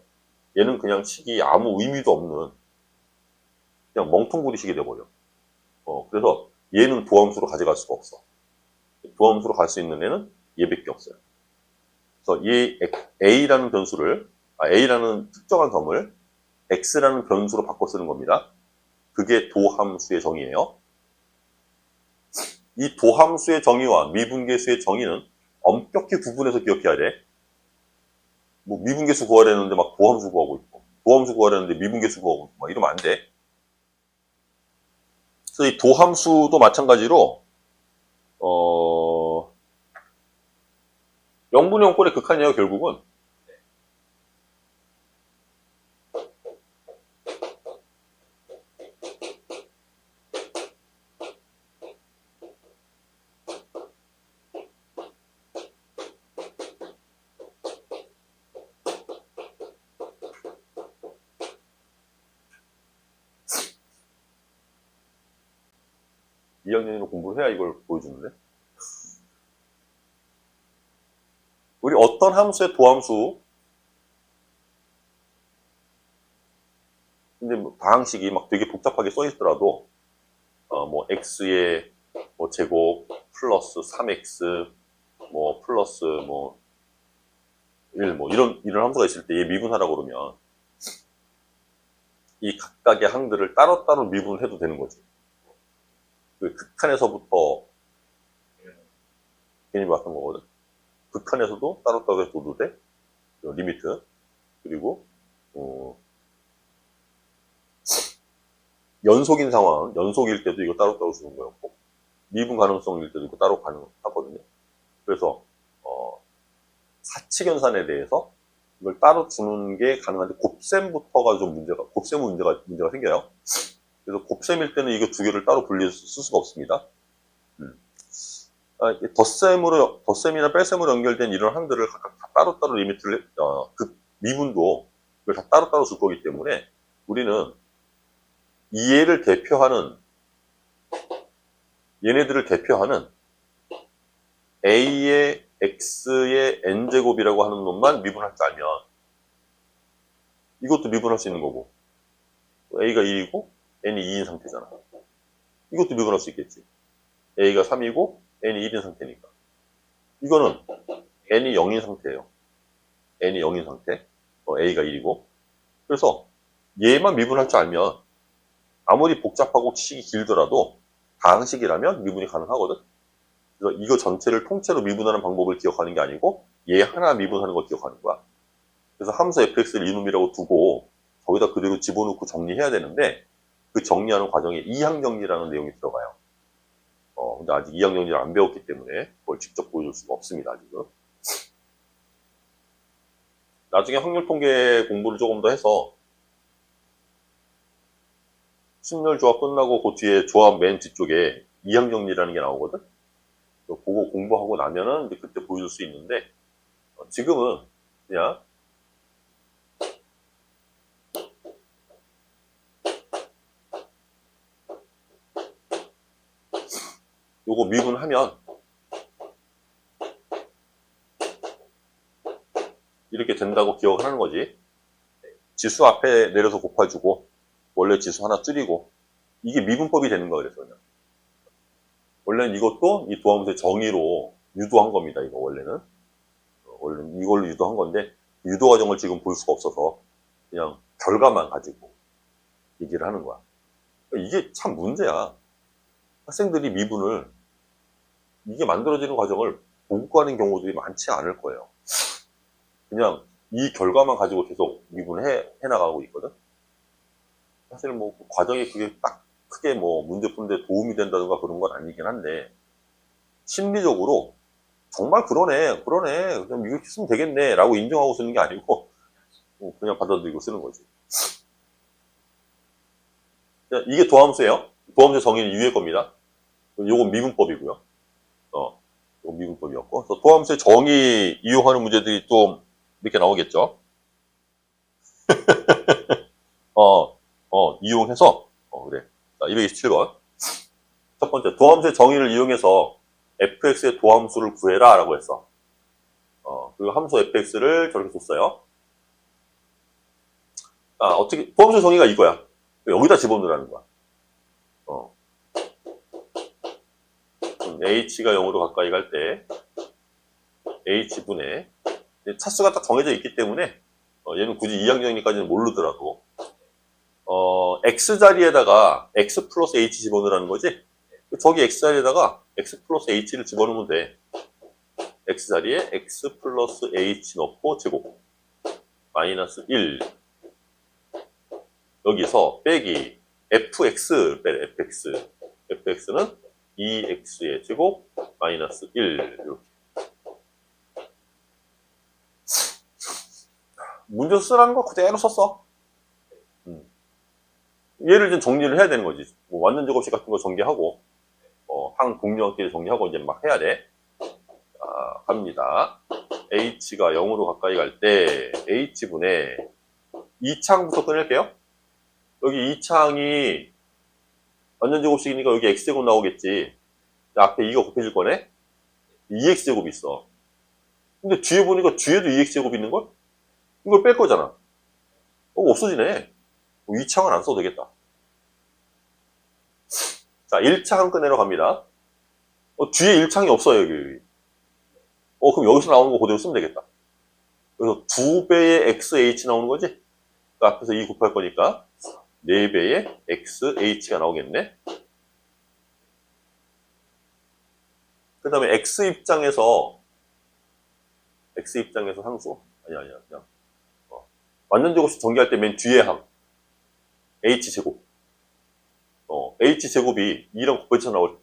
얘는 그냥 식이 아무 의미도 없는 그냥 멍텅구리식이 돼버려. 그래서 얘는 도함수로 가져갈 수가 없어. 도함수로 갈 수 있는 애는 얘밖에 없어요. 그래서 이 a라는 a라는 특정한 점을 x라는 변수로 바꿔 쓰는 겁니다. 그게 도함수의 정의예요. 이 도함수의 정의와 미분계수의 정의는 엄격히 구분해서 기억해야 돼. 뭐 미분계수 구하려는데 막 도함수 구하고 있고, 도함수 구하려는데 미분계수 구하고 있고, 막 이러면 안 돼. 그래서 이 도함수도 마찬가지로 0분의 0꼴의 극한이에요, 결국은. 이 2학년으로 공부를 해야 이걸 보여주는데. 우리 어떤 함수의 도함수, 근데 뭐 다항식이 막 되게 복잡하게 써 있더라도 뭐 x의 뭐 제곱 플러스 3x 뭐 플러스 뭐 1 뭐 이런 함수가 있을 때 얘 미분하라고 그러면 이 각각의 항들을 따로따로 미분해도 되는 거지. 그 극한에서부터 괜히 봤던 거거든. 극한에서도 따로따로 둬도 돼. 리미트. 그리고 연속인 상황, 연속일 때도 이거 따로따로 주는 거였고, 미분 가능성일 때도 이거 따로 가능하거든요. 그래서 사칙연산에 대해서 이걸 따로 주는 게 가능한데, 곱셈부터가 좀 곱셈 문제가 생겨요. 그래서 곱셈일 때는 이거 두 개를 따로 분리해서 쓸 수가 없습니다. 덧셈이나 뺄셈으로 연결된 이런 항들을 각각 다 따로따로 리미트를, 그 미분도 이걸 다 따로따로 줄 거기 때문에 우리는 얘네들을 대표하는 a의 x의 n제곱이라고 하는 놈만 미분할 줄 알면 이것도 미분할 수 있는 거고, a가 1이고 n이 2인 상태잖아. 이것도 미분할 수 있겠지. a가 3이고 n이 1인 상태니까. 이거는 n이 0인 상태예요. n이 0인 상태. a가 1이고. 그래서 얘만 미분할 줄 알면 아무리 복잡하고 식이 길더라도 다항식이라면 미분이 가능하거든. 그래서 이거 전체를 통째로 미분하는 방법을 기억하는 게 아니고 얘 하나 미분하는 걸 기억하는 거야. 그래서 함수 fx를 이놈이라고 두고 거기다 그대로 집어넣고 정리해야 되는데, 그 정리하는 과정에 이항정리라는 내용이 들어가요. 근데 아직 이항정리를 안 배웠기 때문에 그걸 직접 보여줄 수가 없습니다, 지금. 나중에 확률통계 공부를 조금 더 해서 순열 조합 끝나고 그 뒤에 조합 맨 뒤쪽에 이항정리라는 게 나오거든. 그거 공부하고 나면은 이제 그때 보여줄 수 있는데, 지금은 그냥 요거 미분하면 이렇게 된다고 기억을 하는 거지. 지수 앞에 내려서 곱해주고 원래 지수 하나 줄이고, 이게 미분법이 되는 거야. 그래서 그냥 원래는 이것도 이 도함수의 정의로 유도한 겁니다. 이거 원래는 이걸로 유도한 건데, 유도 과정을 지금 볼 수가 없어서 그냥 결과만 가지고 얘기를 하는 거야. 이게 참 문제야. 학생들이 미분을, 이게 만들어지는 과정을 보고 가는 경우들이 많지 않을 거예요. 그냥 이 결과만 가지고 계속 미분을 해나가고 있거든. 사실 뭐 과정이 그게 딱 크게 뭐 문제 푸는데 도움이 된다든가 그런 건 아니긴 한데, 심리적으로 정말 그러네 그냥 이렇게 쓰면 되겠네 라고 인정하고 쓰는 게 아니고 그냥 받아들이고 쓰는 거지. 이게 도함수예요. 도함수 정의는 위의 겁니다. 요건 미분법이고요. 요건 미분법이었고, 그래서 도함수의 정의 이용하는 문제들이 또 이렇게 나오겠죠. 이용해서 그래. 자, 227번. 첫 번째, 도함수의 정의를 이용해서 fx의 도함수를 구해라 라고 했어. 그리고 함수 fx를 저렇게 줬어요. 어떻게, 도함수의 정의가 이거야. 여기다 집어넣으라는 거야. h가 0으로 가까이 갈 때 h분의, 차수가 딱 정해져 있기 때문에 얘는 굳이 이항정리까지는 모르더라도 x자리에다가 x 플러스 h 집어넣으라는 거지. 저기 x자리에다가 x 플러스 h를 집어넣으면 돼. x자리에 x 플러스 h 넣고 제곱 마이너스 1, 여기서 빼기 fx 빼 fx는 2x의 제곱 마이너스 1, 이렇게. 문제 쓰라는 거 그대로 썼어. 얘를 좀 정리를 해야 되는 거지. 뭐 완전 제곱식 같은 거 정리하고 항 동료끼리 정리하고 이제 막 해야 돼. 갑니다. h가 0으로 가까이 갈 때 h분의 2창부터 끊을게요. 여기 2창이 완전 제곱식이니까 여기 x제곱 나오겠지. 앞에 2가 곱해질 거네. 2x제곱이 있어. 근데 뒤에 보니까 뒤에도 2x제곱이 있는걸? 이걸 뺄 거잖아. 없어지네. 2창은 안 써도 되겠다. 자, 1창 꺼내러 갑니다. 뒤에 1창이 없어요, 여기. 그럼 여기서 나오는 거 그대로 쓰면 되겠다. 그래서 2배의 xh 나오는 거지? 앞에서 2 곱할 거니까 4배의 xh가 나오겠네. 그 다음에 x 입장에서 x 입장에서 상수? 아니야. 그냥. 완전 제곱식 전개할 때 맨 뒤에 항. h제곱. h제곱이 2랑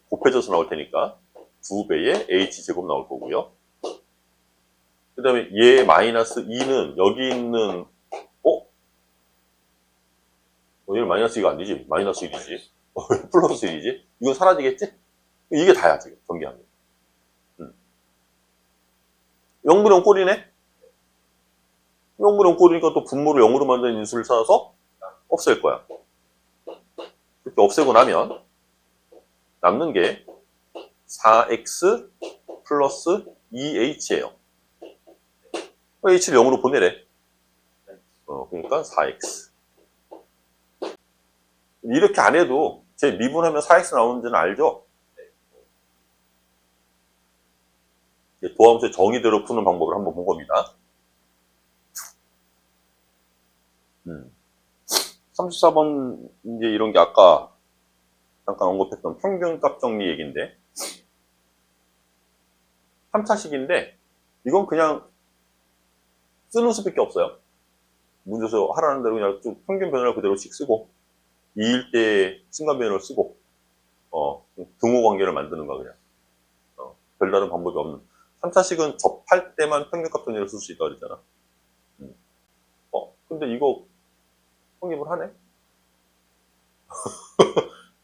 곱해져서 나올 테니까 2배의 h제곱 나올 거고요. 그 다음에 얘 마이너스 2는 여기 있는, 얘는 마이너스 2가 아니지? 마이너스 1이지. 플러스 1이지? 이건 사라지겠지? 이게 다야, 지금, 전개하면. 0분의 0 꼴이네? 0분의 0 꼴이니까 또 분모를 0으로 만든 인수를 찾아서 없앨 거야. 이렇게 없애고 나면 남는 게 4x 플러스 2h예요. h를 0으로 보내래. 그러니까 4x. 이렇게 안 해도 제 미분하면 4x 나오는지는 알죠? 도함수의 정의대로 푸는 방법을 한번 본 겁니다. 34번 이제 이런 게 아까 잠깐 언급했던 평균값 정리 얘기인데 3차식인데 이건 그냥 쓰는 수밖에 없어요. 문제에서 하라는 대로 그냥 좀 평균 변화를 그대로씩 쓰고 2일 때 순간 변화를 쓰고 등호 관계를 만드는 거야 그냥. 별다른 방법이 없는. 3차식은 접할 때만 평균값 정리를 쓸 수 있다고 그랬잖아. 근데 이거 성립을 하네?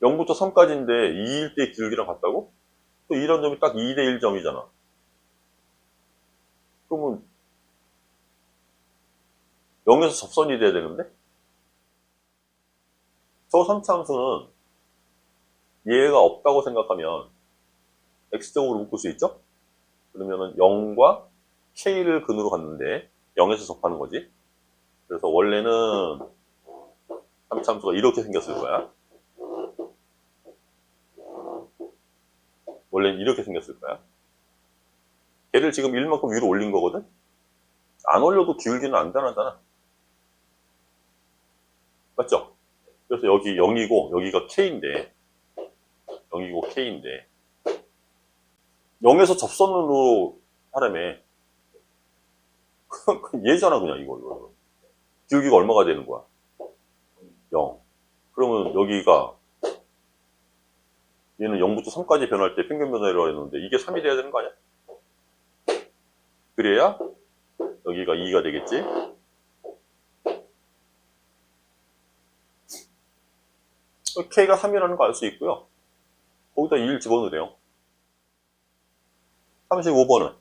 0부터 3까지인데 2일 때 기울기랑 같다고? 또 이런 점이 딱 2대 1점이잖아. 그러면 0에서 접선이 돼야 되는데? 저 3차함수는 얘가 없다고 생각하면 x제곱으로 묶을 수 있죠? 그러면은 0과 k를 근으로 갔는데 0에서 접하는 거지. 그래서 원래는 3차함수가 이렇게 생겼을 거야. 원래는 이렇게 생겼을 거야. 걔를 지금 1만큼 위로 올린 거거든? 안 올려도 기울기는 안 변하잖아. 맞죠? 그래서 여기 0이고 여기가 k인데 0이고 k인데 0에서 접선으로 하라며. 얘잖아 그냥 이거. 기울기가 얼마가 되는 거야? 0. 그러면 여기가 얘는 0부터 3까지 변할 때 평균 변화라고 했는데 이게 3이 돼야 되는 거 아니야? 그래야 여기가 2가 되겠지? k가 3이라는 거 알 수 있고요. 거기다 2를 집어넣으래요. 35번은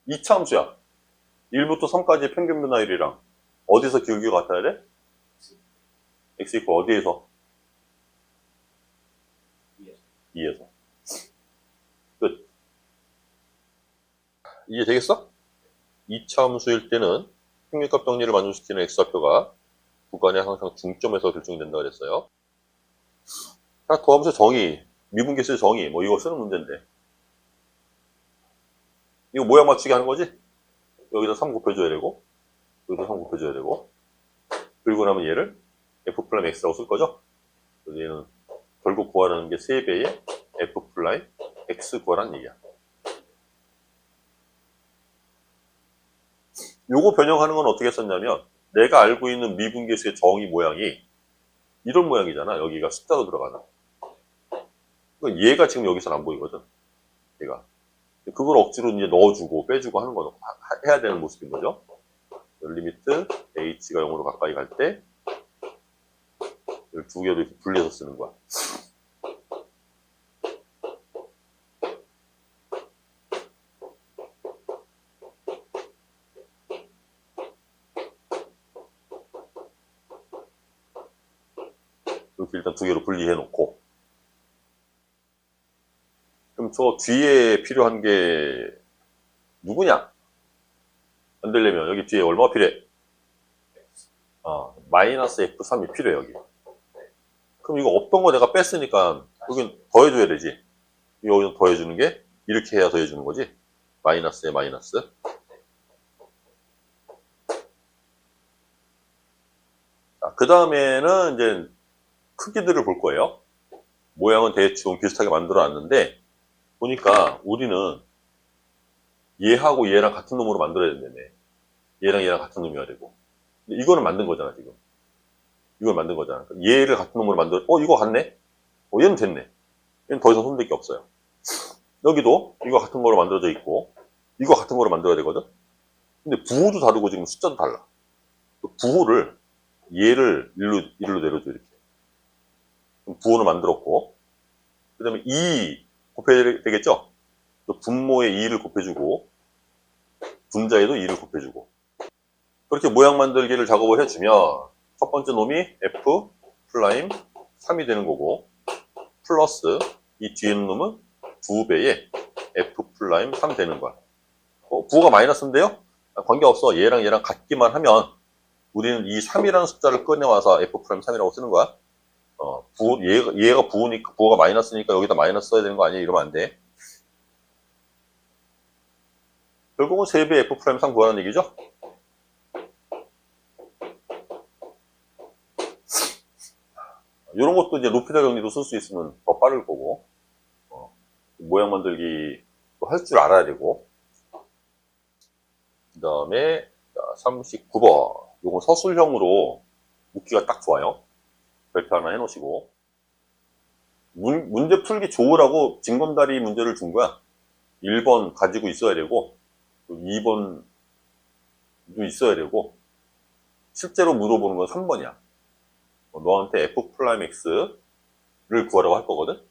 2차 함수야. 1부터 3까지의 평균 변화율이랑 어디서 기울기가 같아야 돼? x 이퀄 어디에서? 2에서. 끝. 이해 되겠어? 2차 함수일 때는 평균값 정리를 만족시키는 x좌표가 구간에 항상 중점에서 결정이 된다 그랬어요. 자, 도함수 정의, 미분계수의 정의, 뭐 이거 쓰는 문제인데. 이거 모양 맞추기 하는 거지? 여기다 3 곱해줘야 되고, 여기다 3 곱해줘야 되고, 그리고 나면 얘를 f 플라임 x라고 쓸 거죠? 그래서 얘는 결국 구하라는 게 3배의 f 플라임 x 구하라는 얘기야. 요거 변형하는 건 어떻게 썼냐면, 내가 알고 있는 미분계수의 정의 모양이 이런 모양이잖아. 여기가 숫자로 들어가는. 그러니까 얘가 지금 여기서는 안 보이거든. 얘가. 그걸 억지로 이제 넣어주고 빼주고 하는 거 해야 되는 모습인 거죠. 리미트 h가 0으로 가까이 갈 때 두 개로 이렇게 분리해서 쓰는 거야. 이렇게 일단 두 개로 분리해 놓고, 그럼 저 뒤에 필요한 게 누구냐? 안 되려면 여기 뒤에 얼마가 필요해? 마이너스 F3이 필요해, 여기. 그럼 이거 없던 거 내가 뺐으니까 여긴 더해줘야 되지. 여기서 더해주는 게 이렇게 해야 더해주는 거지. 마이너스에 마이너스. 그 다음에는 이제 크기들을 볼 거예요. 모양은 대충 비슷하게 만들어 놨는데 보니까 우리는 얘하고 얘랑 같은 놈으로 만들어야 된다며. 얘랑 얘랑 같은 놈이어야 되고. 근데 이거는 만든 거잖아, 지금. 이걸 만든 거잖아. 얘를 같은 놈으로 만들어, 이거 같네? 얘는 됐네. 얘는 더 이상 손댈 게 없어요. 여기도 이거 같은 거로 만들어져 있고, 이거 같은 거로 만들어야 되거든? 근데 부호도 다르고 지금 숫자도 달라. 부호를, 얘를 일로 내려줘, 이렇게. 그럼 부호를 만들었고, 그 다음에 2 곱해야 되겠죠? 또 분모에 2를 곱해주고, 분자에도 2를 곱해주고. 그렇게 모양 만들기를 작업을 해주면, 첫 번째 놈이 F 플라임 3이 되는 거고, 플러스 이 뒤에 있는 놈은 2배의 F 플라임 3 되는 거야. 부호가 마이너스인데요? 관계없어. 얘랑 얘랑 같기만 하면 우리는 이 3이라는 숫자를 꺼내와서 F 프라임 3이라고 쓰는 거야. 얘가 부호니까, 부호가 마이너스니까 여기다 마이너스 써야 되는 거 아니야? 이러면 안 돼. 결국은 3배 F 프라임 3 구하라는 얘기죠? 이런 것도 이제 로피달 정리도 쓸 수 있으면 더 빠를 거고, 모양 만들기 할 줄 알아야 되고, 그 다음에 39번. 요건 서술형으로 묻기가 딱 좋아요. 별표 하나 해놓으시고. 문제 풀기 좋으라고 징검다리 문제를 준 거야. 1번 가지고 있어야 되고, 2번도 있어야 되고, 실제로 물어보는 건 3번이야. 너한테 F 플라임 X를 구하라고 할 거거든?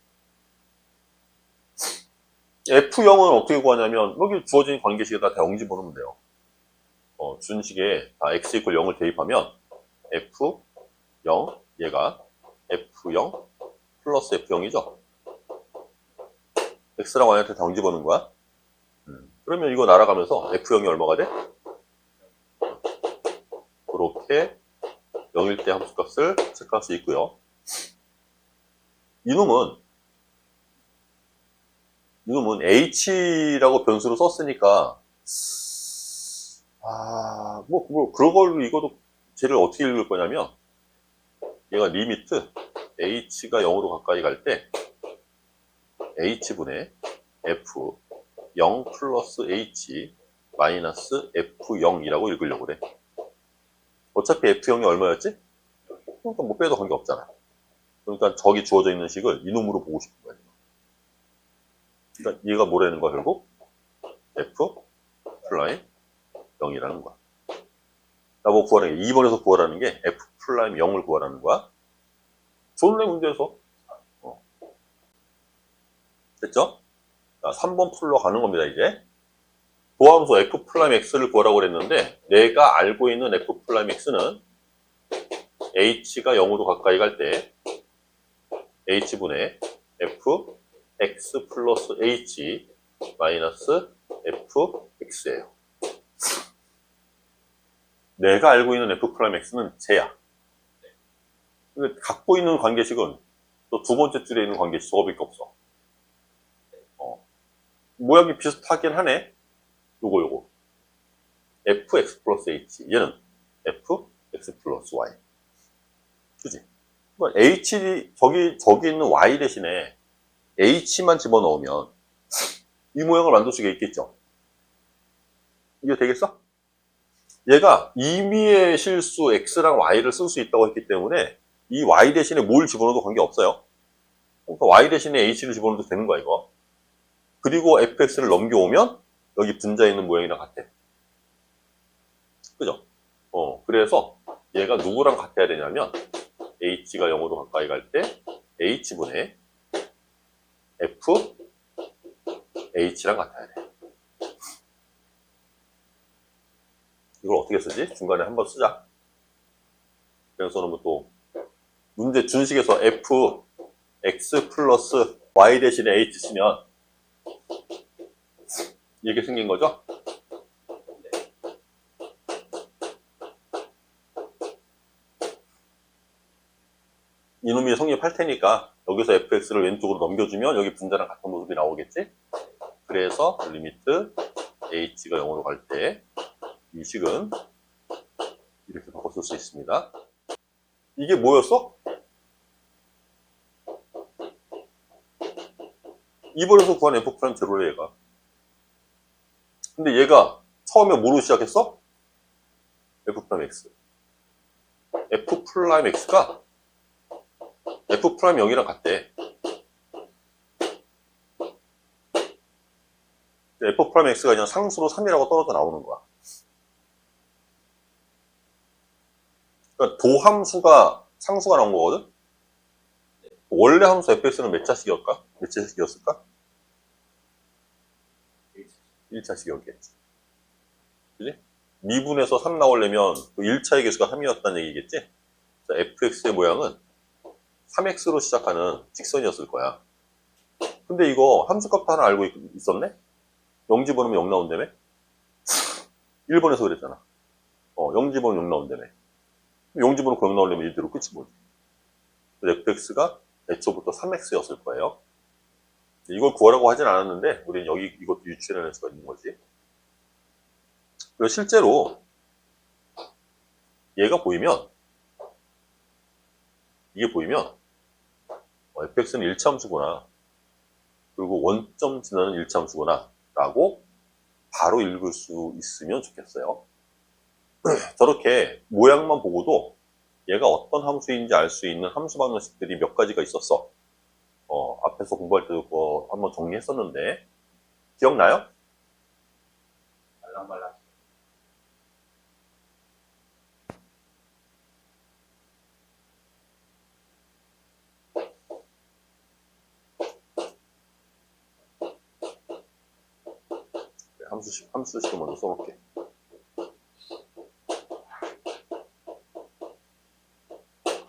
F0은 어떻게 구하냐면, 여기 주어진 관계식에다 다 0 집어넣으면 돼요. 준식에 다 X 이퀄 0을 대입하면, F0, 얘가 F0 플러스 F0이죠? X랑 Y한테 다 0 집어넣은 거야. 그러면 이거 날아가면서 F0이 얼마가 돼? 그렇게 0일 때 함수값을 체크할 수 있고요. 이놈은 H라고 변수로 썼으니까, 그런 걸로 이것도 쟤를 어떻게 읽을 거냐면, 얘가 리미트 H가 0으로 가까이 갈 때, H분의 F 0 플러스 H 마이너스 F0이라고 읽으려고 그래. 어차피 F0이 얼마였지? 그러니까 뭐 빼도 관계 없잖아. 그러니까 저기 주어져 있는 식을 이놈으로 보고 싶은 거야. 그러니까 얘가 뭐라는 거야, 결국? F 플라임 0이라는 거야. 나보고 구하라는 게, 2번에서 구하라는 게 F 플라임 0을 구하라는 거야. 좋네, 문제에서. 됐죠? 자, 3번 풀러 가는 겁니다, 이제. 도함수 F 플라임 X를 구하라고 그랬는데, 내가 알고 있는 F 플라임 X는 H가 0으로 가까이 갈 때, H분의 F X 플러스 H 마이너스 F X예요. 내가 알고 있는 F 프라임 X는 쟤야. 근데 갖고 있는 관계식은 또 두 번째 줄에 있는 관계식 저거밖에 없어. 모양이 비슷하긴 하네. 요거. Fx 플러스 H. 얘는 Fx 플러스 Y. 그지? H, 저기 있는 Y 대신에 H만 집어넣으면 이 모양을 만들 수가 있겠죠? 이게 되겠어? 얘가 임의의 실수 X랑 Y를 쓸 수 있다고 했기 때문에 이 Y 대신에 뭘 집어넣어도 관계없어요. 그러니까 Y 대신에 H를 집어넣어도 되는 거야, 이거. 그리고 fx를 넘겨오면 여기 분자에 있는 모양이랑 같아. 그죠? 그래서 얘가 누구랑 같아야 되냐면 h가 0으로 가까이 갈 때 h분의 f h랑 같아야 돼. 이걸 어떻게 쓰지? 중간에 한번 쓰자. 그래서 또 문제 준식에서 f x 플러스 y 대신에 h 쓰면 이렇게 생긴 거죠? 이놈이 성립할 테니까 여기서 fx를 왼쪽으로 넘겨주면 여기 분자랑 같은 모습이 나오겠지? 그래서 리미트 h가 0으로 갈 때 이 식은 이렇게 바꿔 쓸 수 있습니다. 이게 뭐였어? 2번에서 구한 f 프라임 제로래, 얘가. 근데 얘가 처음에 뭐로 시작했어? f 프라임 x. f 프라임 x가 f 프라임 0이랑 같대. f 프라임 x가 그냥 상수로 3이라고 떨어져 나오는 거야. 그러니까 도함수가 상수가 나온 거거든? 원래 함수 fx는 몇 자식이었을까? 1자식이었겠지. 그지? 미분에서 3 나오려면 그 1차의 개수가 3이었다는 얘기겠지? 자, fx의 모양은 3x로 시작하는 직선이었을 거야. 근데 이거 함수값도 하나 알고 있었네? 0 집어넣으면 0 나온다며? 1번에서 그랬잖아. 0 집어넣으면 0 나온다며. 0 집어넣고 0 나오려면 이대로 끝이 뭐지? fx가 애초부터 3x였을 거예요. 이걸 구하라고 하진 않았는데 우리는 여기 이것도 유추해낼 수가 있는 거지. 그리고 실제로 얘가 보이면 이게 보이면 fx는 1차함수구나. 그리고 원점 지나는 1차함수구나 라고 바로 읽을 수 있으면 좋겠어요. 저렇게 모양만 보고도 얘가 어떤 함수인지 알 수 있는 함수 방정식들이 몇 가지가 있었어. 앞에서 공부할 때도 그거 한번 정리했었는데 기억나요? 말랑말랑. 함수식을 먼저 써볼게.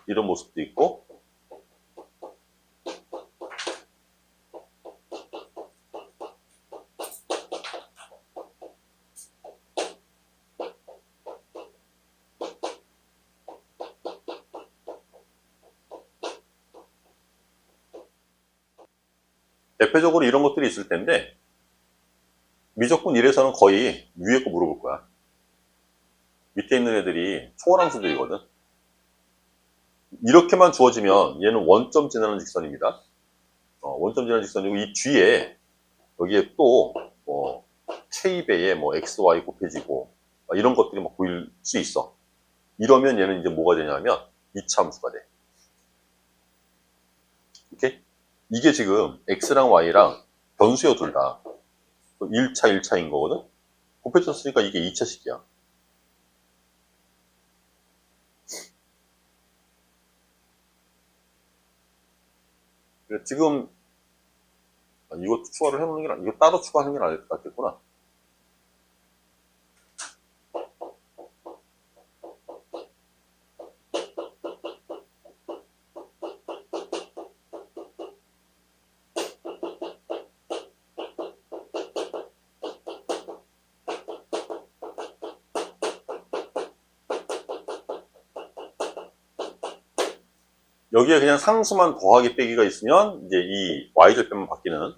이런 모습도 있고, 대표적으로 이런 것들이 있을 텐데, 미적분 1에서는 거의 위에 거 물어볼 거야. 밑에 있는 애들이 초월함수들이거든. 이렇게만 주어지면 얘는 원점 지나는 직선입니다. 원점 지나는 직선이고 이 뒤에 여기에 또 K배에 X, Y 곱해지고 이런 것들이 막 보일 수 있어. 이러면 얘는 이제 뭐가 되냐면 2차 함수가 돼. 오케이? 이게 지금 X랑 Y랑 변수요 둘 다. 1차, 1차인 거거든? 곱해졌으니까 이게 2차식이야. 지금 이것도 추가를 해놓는 게 이거 따로 추가하는 게 낫겠구나. 여기에 그냥 상수만 더하기 빼기가 있으면 이제 이 y절편만 바뀌는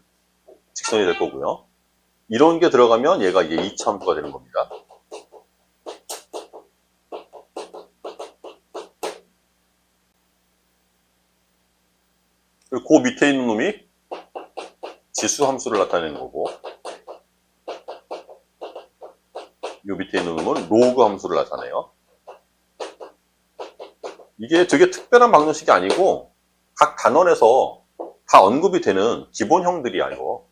직선이 될 거고요. 이런 게 들어가면 얘가 이제 2차 함수가 되는 겁니다. 그리고 그 밑에 있는 놈이 지수 함수를 나타내는 거고, 이 밑에 있는 놈은 로그 함수를 나타내요. 이게 되게 특별한 방정식이 아니고 각 단원에서 다 언급이 되는 기본형들이야, 이거.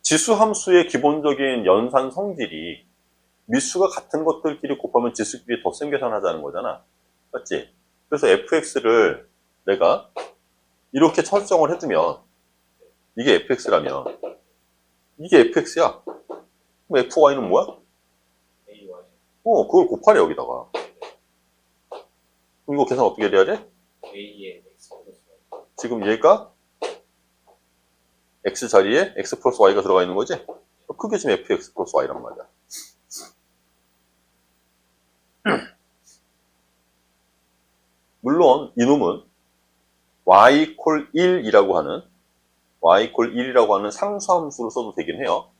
지수 함수의 기본적인 연산 성질이 미수가 같은 것들끼리 곱하면 지수끼리 덧셈 계산하자는 거잖아. 맞지? 그래서 fx를 내가 이렇게 설정을 해두면 이게 fx라면 이게 fx야. 그럼 fy는 뭐야? AY. 그걸 곱하래 여기다가. 그럼 이거 계산 어떻게 해야 돼? A의 X 플러스 Y. 지금 얘가 x 자리에 x 플러스 y가 들어가 있는 거지? 그게 지금 fx 플러스 y란 말이야. 물론 이놈은 y 콜 1이라고 하는 y 콜 1이라고 하는 상수함수로 써도 되긴 해요.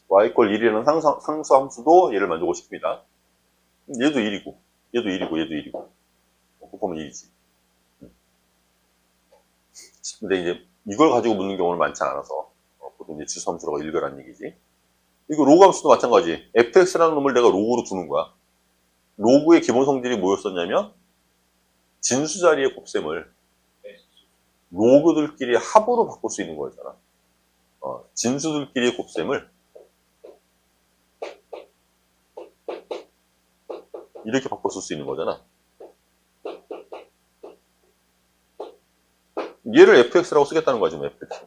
y 콜 1이라는 상수함수도 얘를 만들고 싶습니다. 얘도 1이고 얘도 1이고 얘도 1이고 곱하면 2이지. 근데 이제 이걸 가지고 묻는 경우는 많지 않아서 보통 이제 지수함수라고 읽으란 얘기지. 이거 로그 함수도 마찬가지. fx라는 놈을 내가 로그로 두는 거야. 로그의 기본 성질이 뭐였었냐면 진수 자리의 곱셈을 로그들끼리 합으로 바꿀 수 있는 거였잖아. 진수들끼리의 곱셈을 이렇게 바꿔 쓸 수 있는 거잖아. 얘를 fx라고 쓰겠다는 거야, 지금 fx.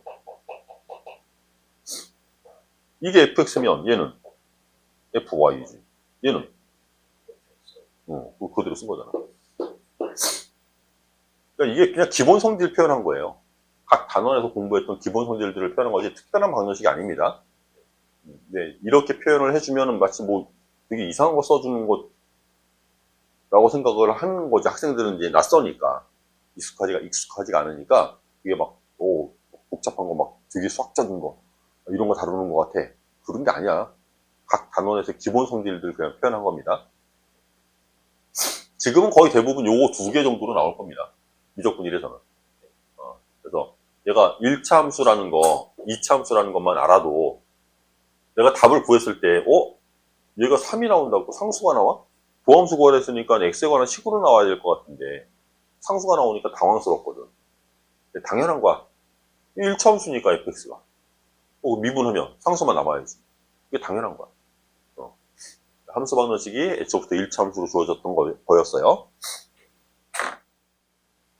이게 fx면 얘는 fy지. 얘는 그대로 쓴 거잖아. 그러니까 이게 그냥 기본 성질 표현한 거예요. 각 단원에서 공부했던 기본 성질들을 표현한 거지 특별한 방정식이 아닙니다. 네, 이렇게 표현을 해주면 마치 뭐 되게 이상한 거 써주는 거라고 생각을 하는 거지. 학생들은 이제 낯서니까 익숙하지가 않으니까 이게 막 복잡한 거 막 되게 수학적인 거 이런 거 다루는 것 같아. 그런 게 아니야. 각 단원에서 기본 성질들 그냥 표현한 겁니다. 지금은 거의 대부분 요거 2개 정도로 나올 겁니다. 미적분 1에서는. 그래서 얘가 1차 함수라는 거, 2차 함수라는 것만 알아도 내가 답을 구했을 때, 얘가 3이 나온다고? 상수가 나와? 도함수 구하랬으니까 x에 관한 식으로 나와야 될 것 같은데 상수가 나오니까 당황스럽거든. 당연한 거야. 1차 함수니까 fx가. 미분하면 상수만 남아야지. 이게 당연한 거야. 함수 방정식이 애초부터 1차 함수로 주어졌던 거였어요.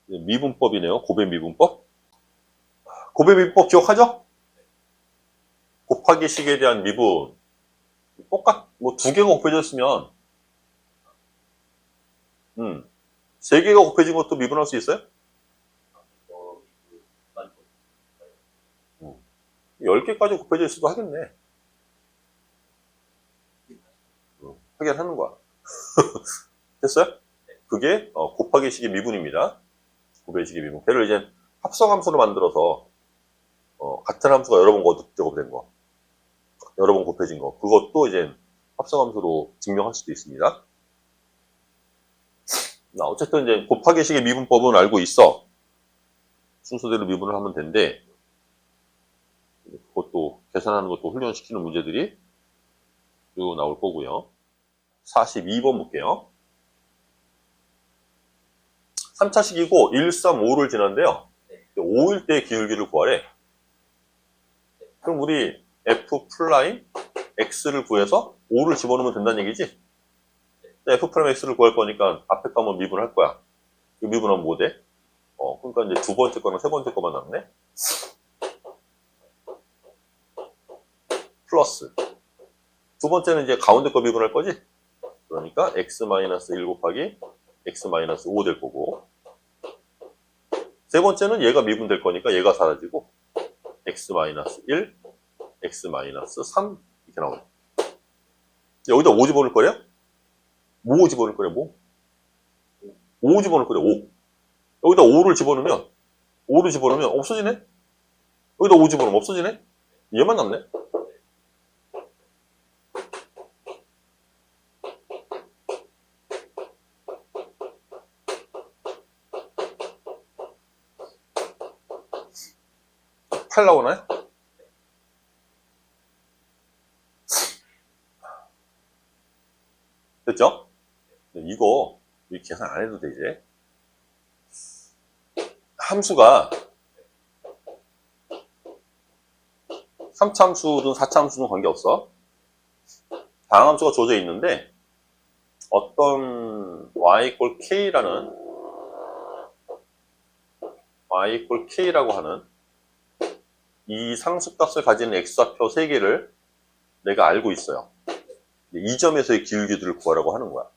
미분법이네요. 곱의 미분법. 곱의 미분법 기억하죠? 곱하기 식에 대한 미분. 뭐 2개가 곱해졌으면 3개가 곱해진 것도 미분할 수 있어요? 10개까지 곱해져 있어도 하겠네. 확인하는 거야. 됐어요? 그게 곱하기 식의 미분입니다. 곱의 식의 미분. 걔를 이제 합성함수로 만들어서 같은 함수가 여러 번 제곱된 거, 여러 번 곱해진 거, 그것도 이제 합성함수로 증명할 수도 있습니다. 어쨌든 이제 곱하기 식의 미분법은 알고 있어. 순서대로 미분을 하면 된대. 그것도 계산하는 것도 훈련시키는 문제들이 쭉 나올 거고요. 42번 볼게요. 3차식이고 1, 3, 5를 지났는데요. 5일 때의 기울기를 구하래. 그럼 우리 f 프라임 x를 구해서 5를 집어넣으면 된다는 얘기지? f 프라임 x를 구할 거니까 앞에 거 한번 미분할 거야. 이 미분하면 뭐 돼? 그러니까 이제 두 번째 거랑 세 번째 거만 남네? 플러스. 두 번째는 이제 가운데 거 미분할 거지? 그러니까 x-1 곱하기 x-5 될 거고. 세 번째는 얘가 미분될 거니까 얘가 사라지고 x-1, x-3 이렇게 나오네. 여기다 5 집어넣을 거래요? 뭐 집어넣을 거래, 뭐? 5 집어넣을 거래, 5. 여기다 5를 집어넣으면 없어지네? 여기다 5 집어넣으면 없어지네? 얘만 남네? 팔 나오나요? 됐죠? 이거 계산 안 해도 되지. 함수가 3차 함수든 4차 함수든 관계없어. 다항함수가 주어져 있는데 어떤 y=k라고 하는 이 상수값을 가지는 x좌표 3개를 내가 알고 있어요. 이 점에서의 기울기들을 구하라고 하는 거야.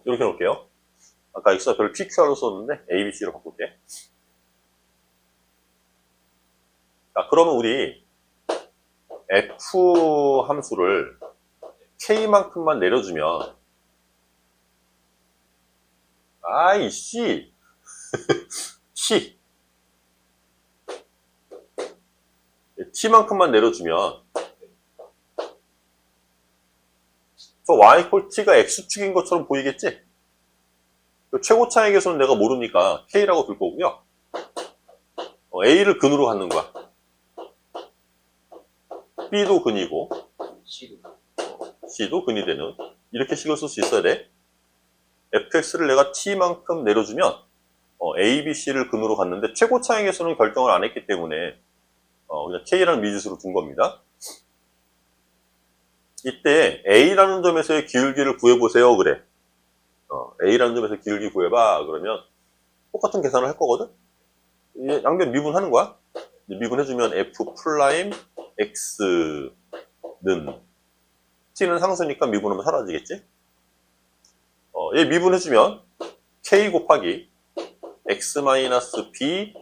이렇게 해놓을게요. 아까 x좌표를 pqr로 썼는데 abc로 바꿀게. 자, 그러면 우리 f 함수를 k만큼만 내려주면 아이씨 c t만큼만 내려주면 저 y equal t가 x축인 것처럼 보이겠지? 최고 차의 개수는 내가 모르니까 k라고 둘 거고요. a를 근으로 갖는 거야. b도 근이고 C도 c도 근이 되는 이렇게 식을 쓸 수 있어야 돼. fx를 내가 t만큼 내려주면 a, b, c를 근으로 갔는데 최고 차의 개수는 결정을 안 했기 때문에 그냥 k라는 미지수로 둔 겁니다. 이때 a라는 점에서의 기울기를 구해보세요. 그래. a라는 점에서 기울기 구해봐. 그러면 똑같은 계산을 할 거거든. 양변 미분하는 거야. 미분해주면 f 프라임 x는 t는 상수니까 미분하면 사라지겠지. 얘 미분해주면 k 곱하기 x-b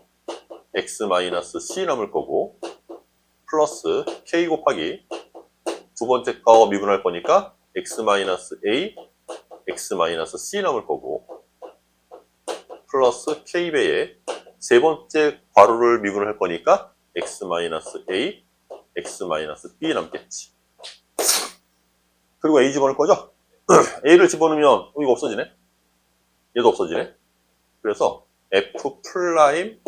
x-c 남을 거고 플러스 k 곱하기 두 번째 거 미분할 거니까 x-a x-c 남을 거고 플러스 k배에 세 번째 괄호를 미분할 거니까 x-a x-b 남겠지. 그리고 a 집어넣을 거죠? a를 집어넣으면 이거 없어지네. 얘도 없어지네. 그래서 f 프라임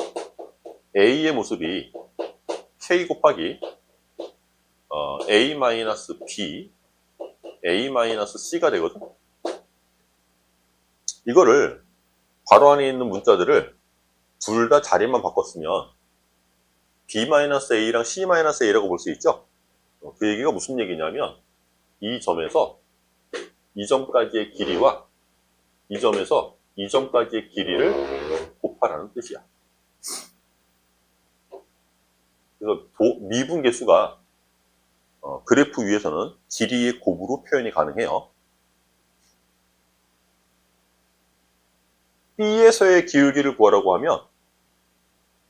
a의 모습이 k 곱하기 a-b a-c가 되거든. 이거를 괄호 안에 있는 문자들을 둘 다 자리만 바꿨으면 b-a랑 c-a라고 볼 수 있죠. 그 얘기가 무슨 얘기냐면 이 점에서 이 점까지의 길이와 이 점에서 이 점까지의 길이를 곱하라는 뜻이야. 그래서 미분 계수가 그래프 위에서는 길이의 곱으로 표현이 가능해요. B에서의 기울기를 구하라고 하면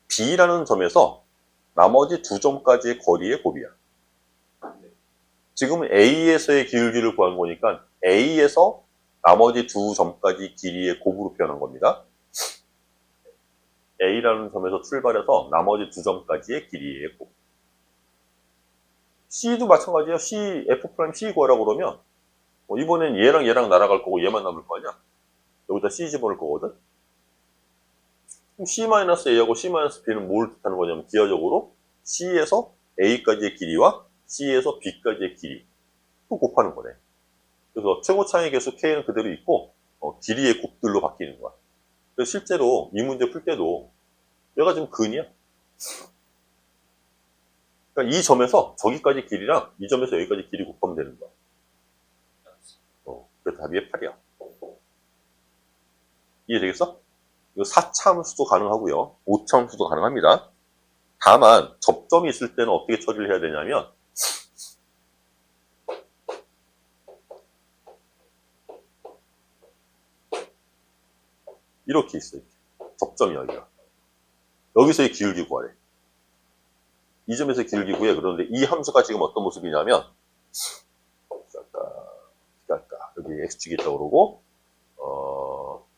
B라는 점에서 나머지 두 점까지의 거리의 곱이야. 지금은 A에서의 기울기를 구한 거니까 A에서 나머지 두 점까지 길이의 곱으로 표현한 겁니다. A라는 점에서 출발해서 나머지 두 점까지의 길이의 곱. C도 마찬가지예요. F', C 구하라고 그러면 이번엔 얘랑 날아갈 거고 얘만 남을 거 아니야. 여기다 C 집어넣을 거거든. 그럼 C-A하고 C-B는 뭘 뜻하는 거냐면 기하적으로 C에서 A까지의 길이와 C에서 B까지의 길이 또 곱하는 거네. 그래서 최고 차이 개수 K는 그대로 있고 길이의 곱들로 바뀌는 거야. 그래서 실제로 이 문제 풀 때도 얘가 지금 근이야. 그러니까 이 점에서 저기까지 길이랑 이 점에서 여기까지 길이 곱하면 되는 거야. 그래서 답이 8이야. 이해되겠어? 이거 4차 함수도 가능하고요. 5차 함수도 가능합니다. 다만 접점이 있을 때는 어떻게 처리를 해야 되냐면 이렇게 있어요. 접점이 여기서의 기울기 구하래. 이 점에서의 기울기 구해. 그런데 이 함수가 지금 어떤 모습이냐면 여기 x축이 있다고 그러고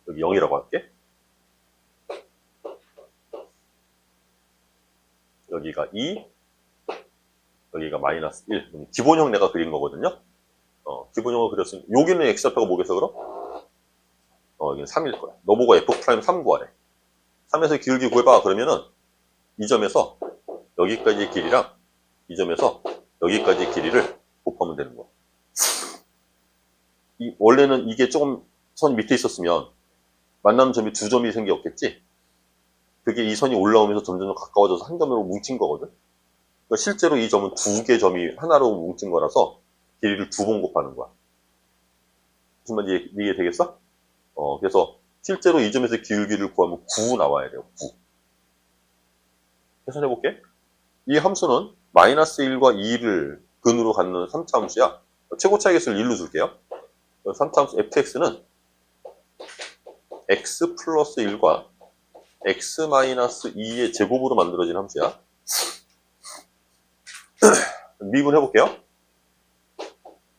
여기 0이라고 할게. 여기가 2, 여기가 마이너스 1. 기본형 내가 그린 거거든요. 기본형을 그렸으니 여기는 x좌표가 뭐겠어 그럼? 여기는 3일 거야. 너보고 f'3 구하래. 3에서 기울기 구해봐. 그러면은 이 점에서 여기까지의 길이랑 이 점에서 여기까지의 길이를 곱하면 되는 거야. 원래는 이게 조금 선 밑에 있었으면 만나는 점이 두 점이 생겼겠지? 그게 이 선이 올라오면서 점점 가까워져서 한 점으로 뭉친 거거든? 그러니까 실제로 이 점은 두 개 점이 하나로 뭉친 거라서 길이를 두 번 곱하는 거야. 무슨 말인지 이해 되겠어? 그래서 실제로 이 점에서 기울기를 구하면 9 나와야 돼요. 9. 계산해볼게. 이 함수는 마이너스 1과 2를 근으로 갖는 3차 함수야. 최고 차이 개수를 1로 줄게요. 3차 함수 fx는 x 플러스 1과 x 마이너스 2의 제곱으로 만들어진 함수야. 미분해볼게요.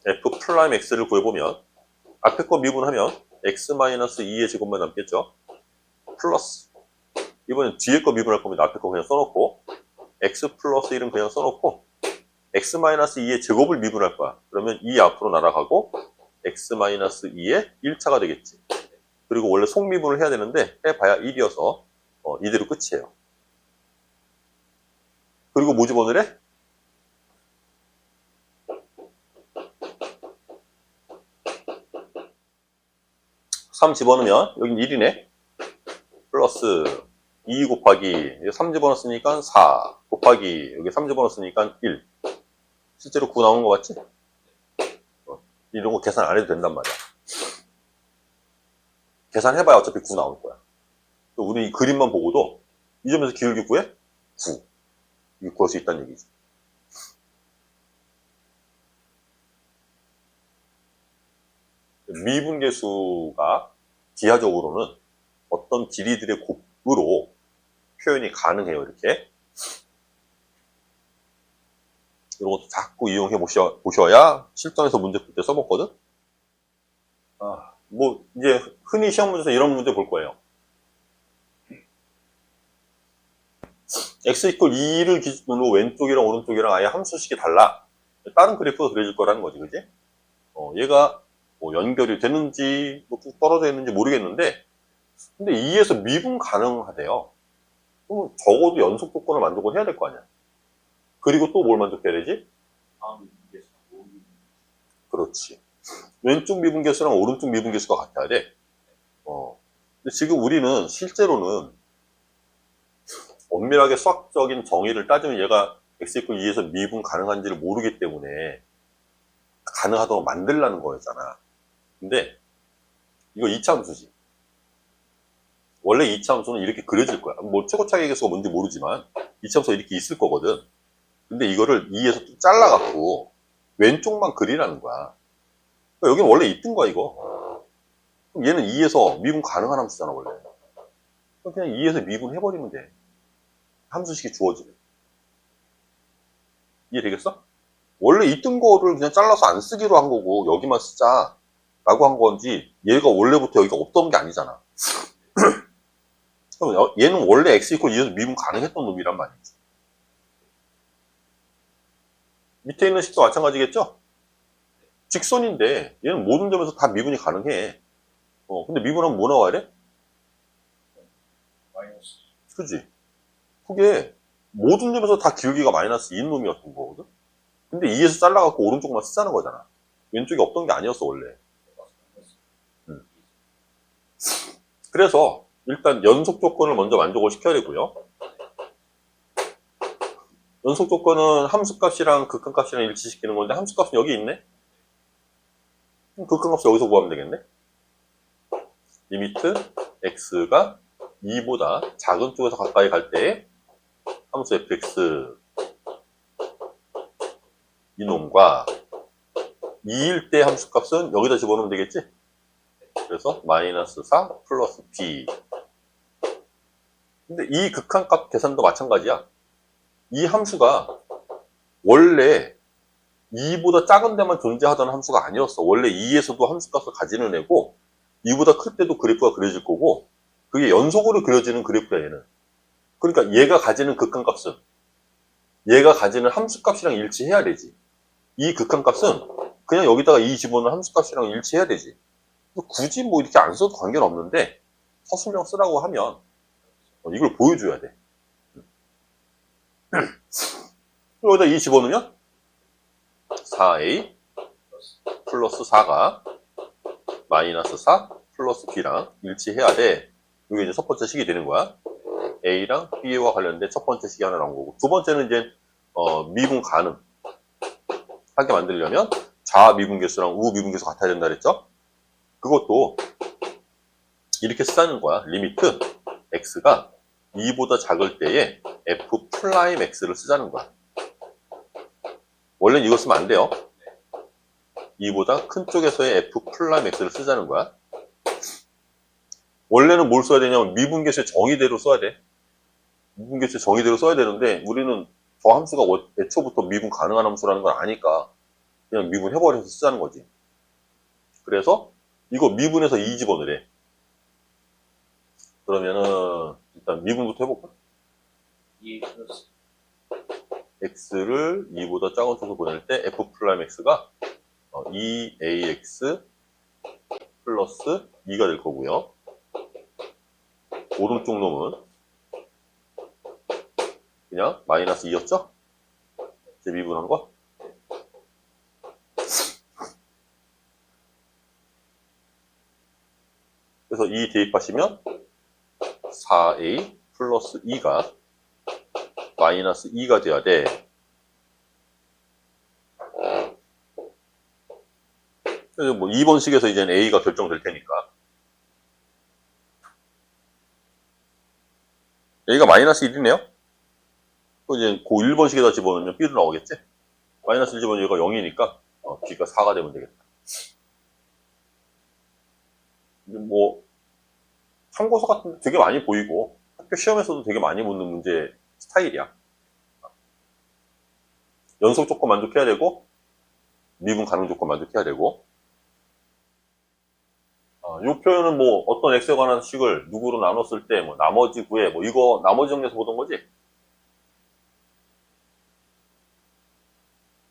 f 프라임 x를 구해보면 앞에 거 미분하면 x 마이너스 2의 제곱만 남겠죠. 플러스 이번엔 뒤에 거 미분할 겁니다. 앞에 거 그냥 써놓고 x 플러스 1은 그냥 써놓고 x 마이너스 2의 제곱을 미분할 거야. 그러면 2 앞으로 날아가고 x 마이너스 2의 1차가 되겠지. 그리고 원래 속미분을 해야 되는데 해봐야 1이어서 이대로 끝이에요. 그리고 뭐 집어넣으래? 3 집어넣으면 여긴 1이네. 플러스 2 곱하기 3 집어넣었으니까 4 곱하기 여기 3 집어넣었으니까 1. 실제로 9 나오는 거 맞지? 이런 거 계산 안 해도 된단 말이야. 계산해봐야 어차피 9 나올 거야. 우리 이 그림만 보고도 이 점에서 기울기 구해? 9. 이거 구할 수 있다는 얘기지. 미분계수가 기하적으로는 어떤 길이들의 곱으로 표현이 가능해요. 이렇게. 이런 것도 자꾸 이용해 보셔야 실전에서 문제 풀 때 써먹거든? 뭐, 이제 흔히 시험 문제에서 이런 문제 볼 거예요. x 이퀄 2를 기준으로 왼쪽이랑 오른쪽이랑 아예 함수식이 달라. 다른 그래프가 그려질 거라는 거지, 그지? 얘가 뭐 연결이 되는지, 뭐 쭉 떨어져 있는지 모르겠는데, 근데 2에서 미분 가능하대요. 그럼 적어도 연속 조건을 만족을 해야 될 거 아니야. 그리고 또 뭘 만족해야 되지? 다음 미분계수, 미분계수. 그렇지. 왼쪽 미분계수랑 오른쪽 미분계수가 같아야 돼. 근데 지금 우리는 실제로는 엄밀하게 수학적인 정의를 따지면 얘가 x 이퀄 2에서 미분 가능한지를 모르기 때문에 가능하도록 만들라는 거였잖아. 근데 이거 2차 함수지. 원래 2차 함수는 이렇게 그려질 거야. 뭐 최고차기 계수가 뭔지 모르지만 2차 함수가 이렇게 있을 거거든. 근데 이거를 2에서 또 잘라갖고 왼쪽만 그리라는 거야. 그러니까 여기는 원래 있던 거야, 이거. 그럼 얘는 2에서 미분 가능한 함수잖아, 원래. 그냥 2에서 미분 해버리면 돼. 함수식이 주어지네. 이해되겠어? 원래 있던 거를 그냥 잘라서 안 쓰기로 한 거고, 여기만 쓰자. 라고 한 건지, 얘가 원래부터 여기가 없던 게 아니잖아. 그럼 얘는 원래 x 이퀄 2에서 미분 가능했던 놈이란 말이지. 밑에 있는 식도 마찬가지겠죠? 직선인데, 얘는 모든 점에서 다 미분이 가능해. 근데 미분하면 뭐 나와야 돼? 마이너스. 그지? 그게 모든 점에서 다 기울기가 마이너스 2인 놈이었던 거거든? 근데 2에서 잘라갖고 오른쪽만 쓰자는 거잖아. 왼쪽이 없던 게 아니었어, 원래. 그래서 일단 연속 조건을 먼저 만족을 시켜야 되고요. 연속 조건은 함수값이랑 극한값이랑 일치시키는 건데 함수값은 여기 있네? 그럼 극한값 여기서 구하면 되겠네? 리미트 x가 2보다 작은 쪽에서 가까이 갈 때 함수 fx 이놈과 2일 때 함수값은 여기다 집어넣으면 되겠지? 그래서 마이너스 4 플러스 b. 근데 이 극한값 계산도 마찬가지야. 이 함수가 원래 2보다 작은 데만 존재하던 함수가 아니었어. 원래 2에서도 함수값을 가지는 애고 2보다 클 때도 그래프가 그려질 거고 그게 연속으로 그려지는 그래프야, 얘는. 그러니까 얘가 가지는 극한값은 얘가 가지는 함수값이랑 일치해야 되지. 이 극한값은 그냥 여기다가 2 집어넣은 함수값이랑 일치해야 되지. 굳이 뭐 이렇게 안 써도 관계는 없는데 서술형 쓰라고 하면 이걸 보여줘야 돼. 여기다 2 집어넣으면 4a 플러스 4가 마이너스 4 플러스 b랑 일치해야 돼. 이게 이제 첫 번째 식이 되는 거야. a랑 b와 관련된 첫 번째 식이 하나 나온 거고, 두 번째는 이제 미분 가능하게 만들려면 좌 미분계수랑 우 미분계수 같아야 된다 그랬죠? 그것도 이렇게 쓰자는 거야. 리미트 x가 2보다 작을 때에 f 프라임 x를 쓰자는 거야. 원래는 이거 쓰면 안 돼요. 2보다 큰 쪽에서의 f 프라임 x를 쓰자는 거야. 원래는 뭘 써야 되냐면 미분계수의 정의대로 써야 돼. 미분계수의 정의대로 써야 되는데 우리는 저 함수가 애초부터 미분 가능한 함수라는 걸 아니까 그냥 미분해버려서 쓰자는 거지. 그래서 이거 미분해서 2 집어넣으래. 그러면은 일단 미분부터 해볼까? 2 플러스 x를 2보다 작은 쪽으로 보낼 때 f 프라임 x가 2ax 플러스 2가 될 거고요. 오른쪽 놈은 그냥 마이너스 2였죠? 이제 미분한 거. 그래서 2 대입하시면 4a 플러스 2가 마이너스 2가 돼야 돼. 그래서 뭐 2번식에서 이제는 a가 결정될 테니까. a가 마이너스 1이네요? 그 이제 그 1번식에다 집어넣으면 b로 나오겠지? 마이너스 1 집어넣으면 얘가 0이니까 b가 4가 되면 되겠다. 뭐 참고서 같은 데 되게 많이 보이고 학교 시험에서도 되게 많이 묻는 문제 스타일이야. 연속 조건 만족해야 되고 미분 가능 조건 만족해야 되고 이 표현은 뭐 어떤 x에 관한 식을 누구로 나눴을 때 뭐 나머지 구해 뭐 이거 나머지 정리에서 보던 거지.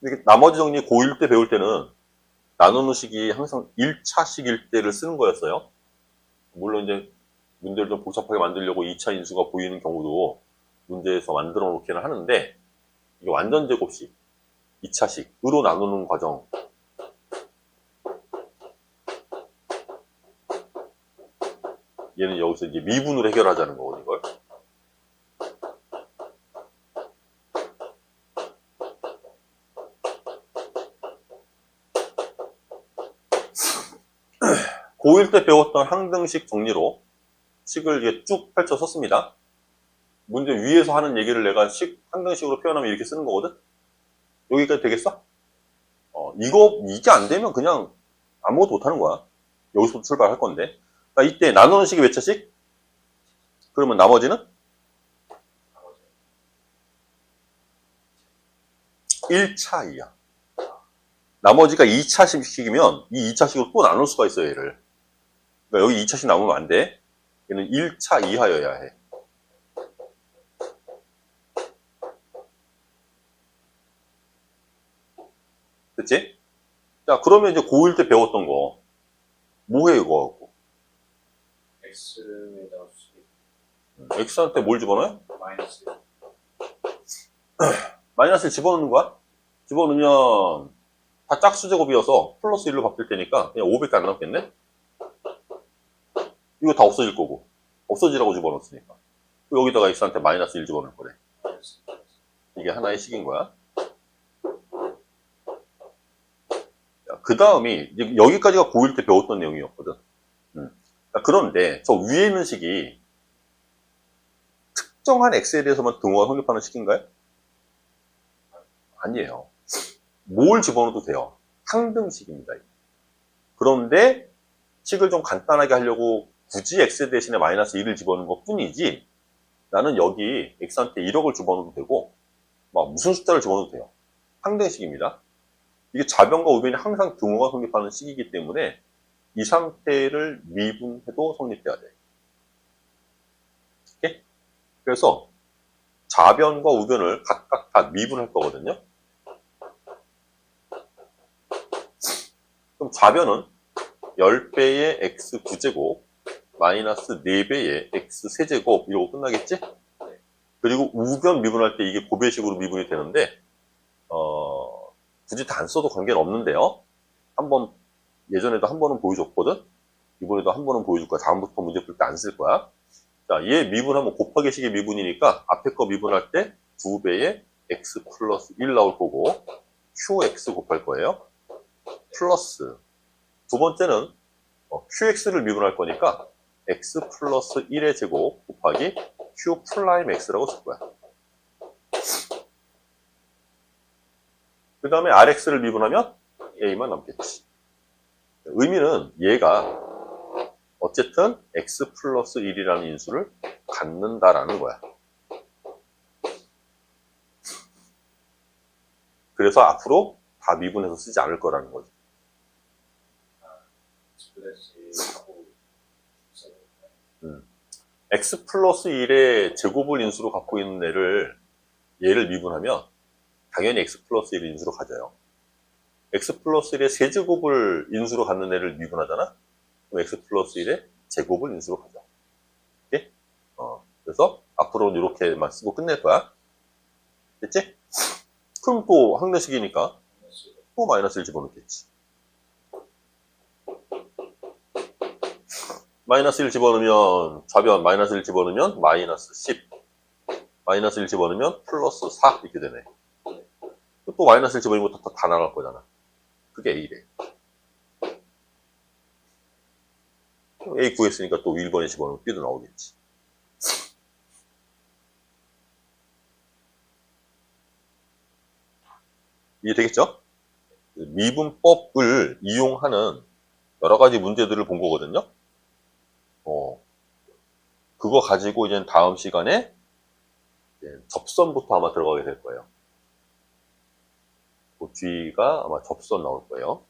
이렇게 나머지 정리 고1 때 배울 때는 나누는 식이 항상 1차식일 때를 쓰는 거였어요. 물론 이제 문제를 좀 복잡하게 만들려고 2차 인수가 보이는 경우도 문제에서 만들어 놓기는 하는데 이게 완전 제곱식 2차식으로 나누는 과정 얘는 여기서 이제 미분으로 해결하자는 거거든요, 이걸. 고1 때 배웠던 항등식 정리로 식을 이제 쭉 펼쳐 썼습니다. 문제 위에서 하는 얘기를 내가 항등식으로 표현하면 이렇게 쓰는 거거든? 여기까지 되겠어? 이게 안 되면 그냥 아무것도 못 하는 거야. 여기서부터 출발할 건데. 그러니까 이때 나누는 식이 몇 차식? 그러면 나머지는? 1차이야. 나머지가 2차식이면 이 2차식으로 또 나눌 수가 있어요, 얘를. 그러니까 여기 2차식 나오면 안 돼. 얘는 1차 이하여야 해. 됐지? 자, 그러면 이제 고1 때 배웠던 거. 뭐해, 이거 하고? x에다가 x한테 뭘 집어넣어요? 마이너스 마이너스를 집어넣는 거야? 집어넣으면 다 짝수제곱이어서 플러스 1로 바뀔 테니까 그냥 500개 안 남겠네? 이거 다 없어질 거고. 없어지라고 집어넣었으니까. 여기다가 x한테 마이너스 1 집어넣을 거래. 이게 하나의 식인 거야. 그 다음이 여기까지가 고1 때 배웠던 내용이었거든. 그런데 저 위에 있는 식이 특정한 x에 대해서만 등호가 성립하는 식인가요? 아니에요. 뭘 집어넣어도 돼요. 항등식입니다. 그런데 식을 좀 간단하게 하려고 굳이 x 대신에 마이너스 1을 집어넣는 것 뿐이지 나는 여기 x한테 1억을 집어넣어도 되고 막 무슨 숫자를 집어넣어도 돼요. 항등식입니다. 이게 좌변과 우변이 항상 등호가 성립하는 식이기 때문에 이 상태를 미분해도 성립해야 돼. 오케이? 그래서 좌변과 우변을 각각 다 미분할 거거든요. 그럼 좌변은 10배의 x 9제곱 마이너스 4배의 x 세제곱 이러고 끝나겠지? 그리고 우변 미분할 때 이게 고배식으로 미분이 되는데 굳이 다 안 써도 관계는 없는데요. 한번 예전에도 한 번은 보여줬거든. 이번에도 한 번은 보여줄 거야. 다음부터 문제 풀 때 안 쓸 거야. 자, 얘 미분하면 곱하기 식의 미분이니까 앞에 거 미분할 때 2배의 x 플러스 1 나올 거고 qx 곱할 거예요. 플러스 두 번째는 qx를 미분할 거니까 x 플러스 1의 제곱 곱하기 q 프라임 x라고 쓸 거야. 그 다음에 rx를 미분하면 a만 남겠지. 의미는 얘가 어쨌든 x 플러스 1이라는 인수를 갖는다라는 거야. 그래서 앞으로 다 미분해서 쓰지 않을 거라는 거지. x 플러스 1의 제곱을 인수로 갖고 있는 애를 얘를 미분하면 당연히 x 플러스 1을 인수로 가져요. x 플러스 1의 세제곱을 인수로 갖는 애를 미분하잖아? 그럼 x 플러스 1의 제곱을 인수로 가져. 오케이? 그래서 앞으로는 이렇게만 쓰고 끝낼 거야. 됐지? 그럼 또 항대식이니까 또 마이너스를 집어넣겠지. 마이너스 1 집어넣으면 좌변 마이너스 1 집어넣으면 마이너스 10. 마이너스 1 집어넣으면 플러스 4 이렇게 되네. 또 마이너스 1 집어넣으면 다 나갈 거잖아. 그게 A래. A 구했으니까 또 1번에 집어넣으면 B도 나오겠지. 이해되겠죠? 미분법을 이용하는 여러 가지 문제들을 본 거거든요. 그거 가지고 이제 다음 시간에 접선부터 아마 들어가게 될 거예요. 그 뒤가 아마 접선 나올 거예요.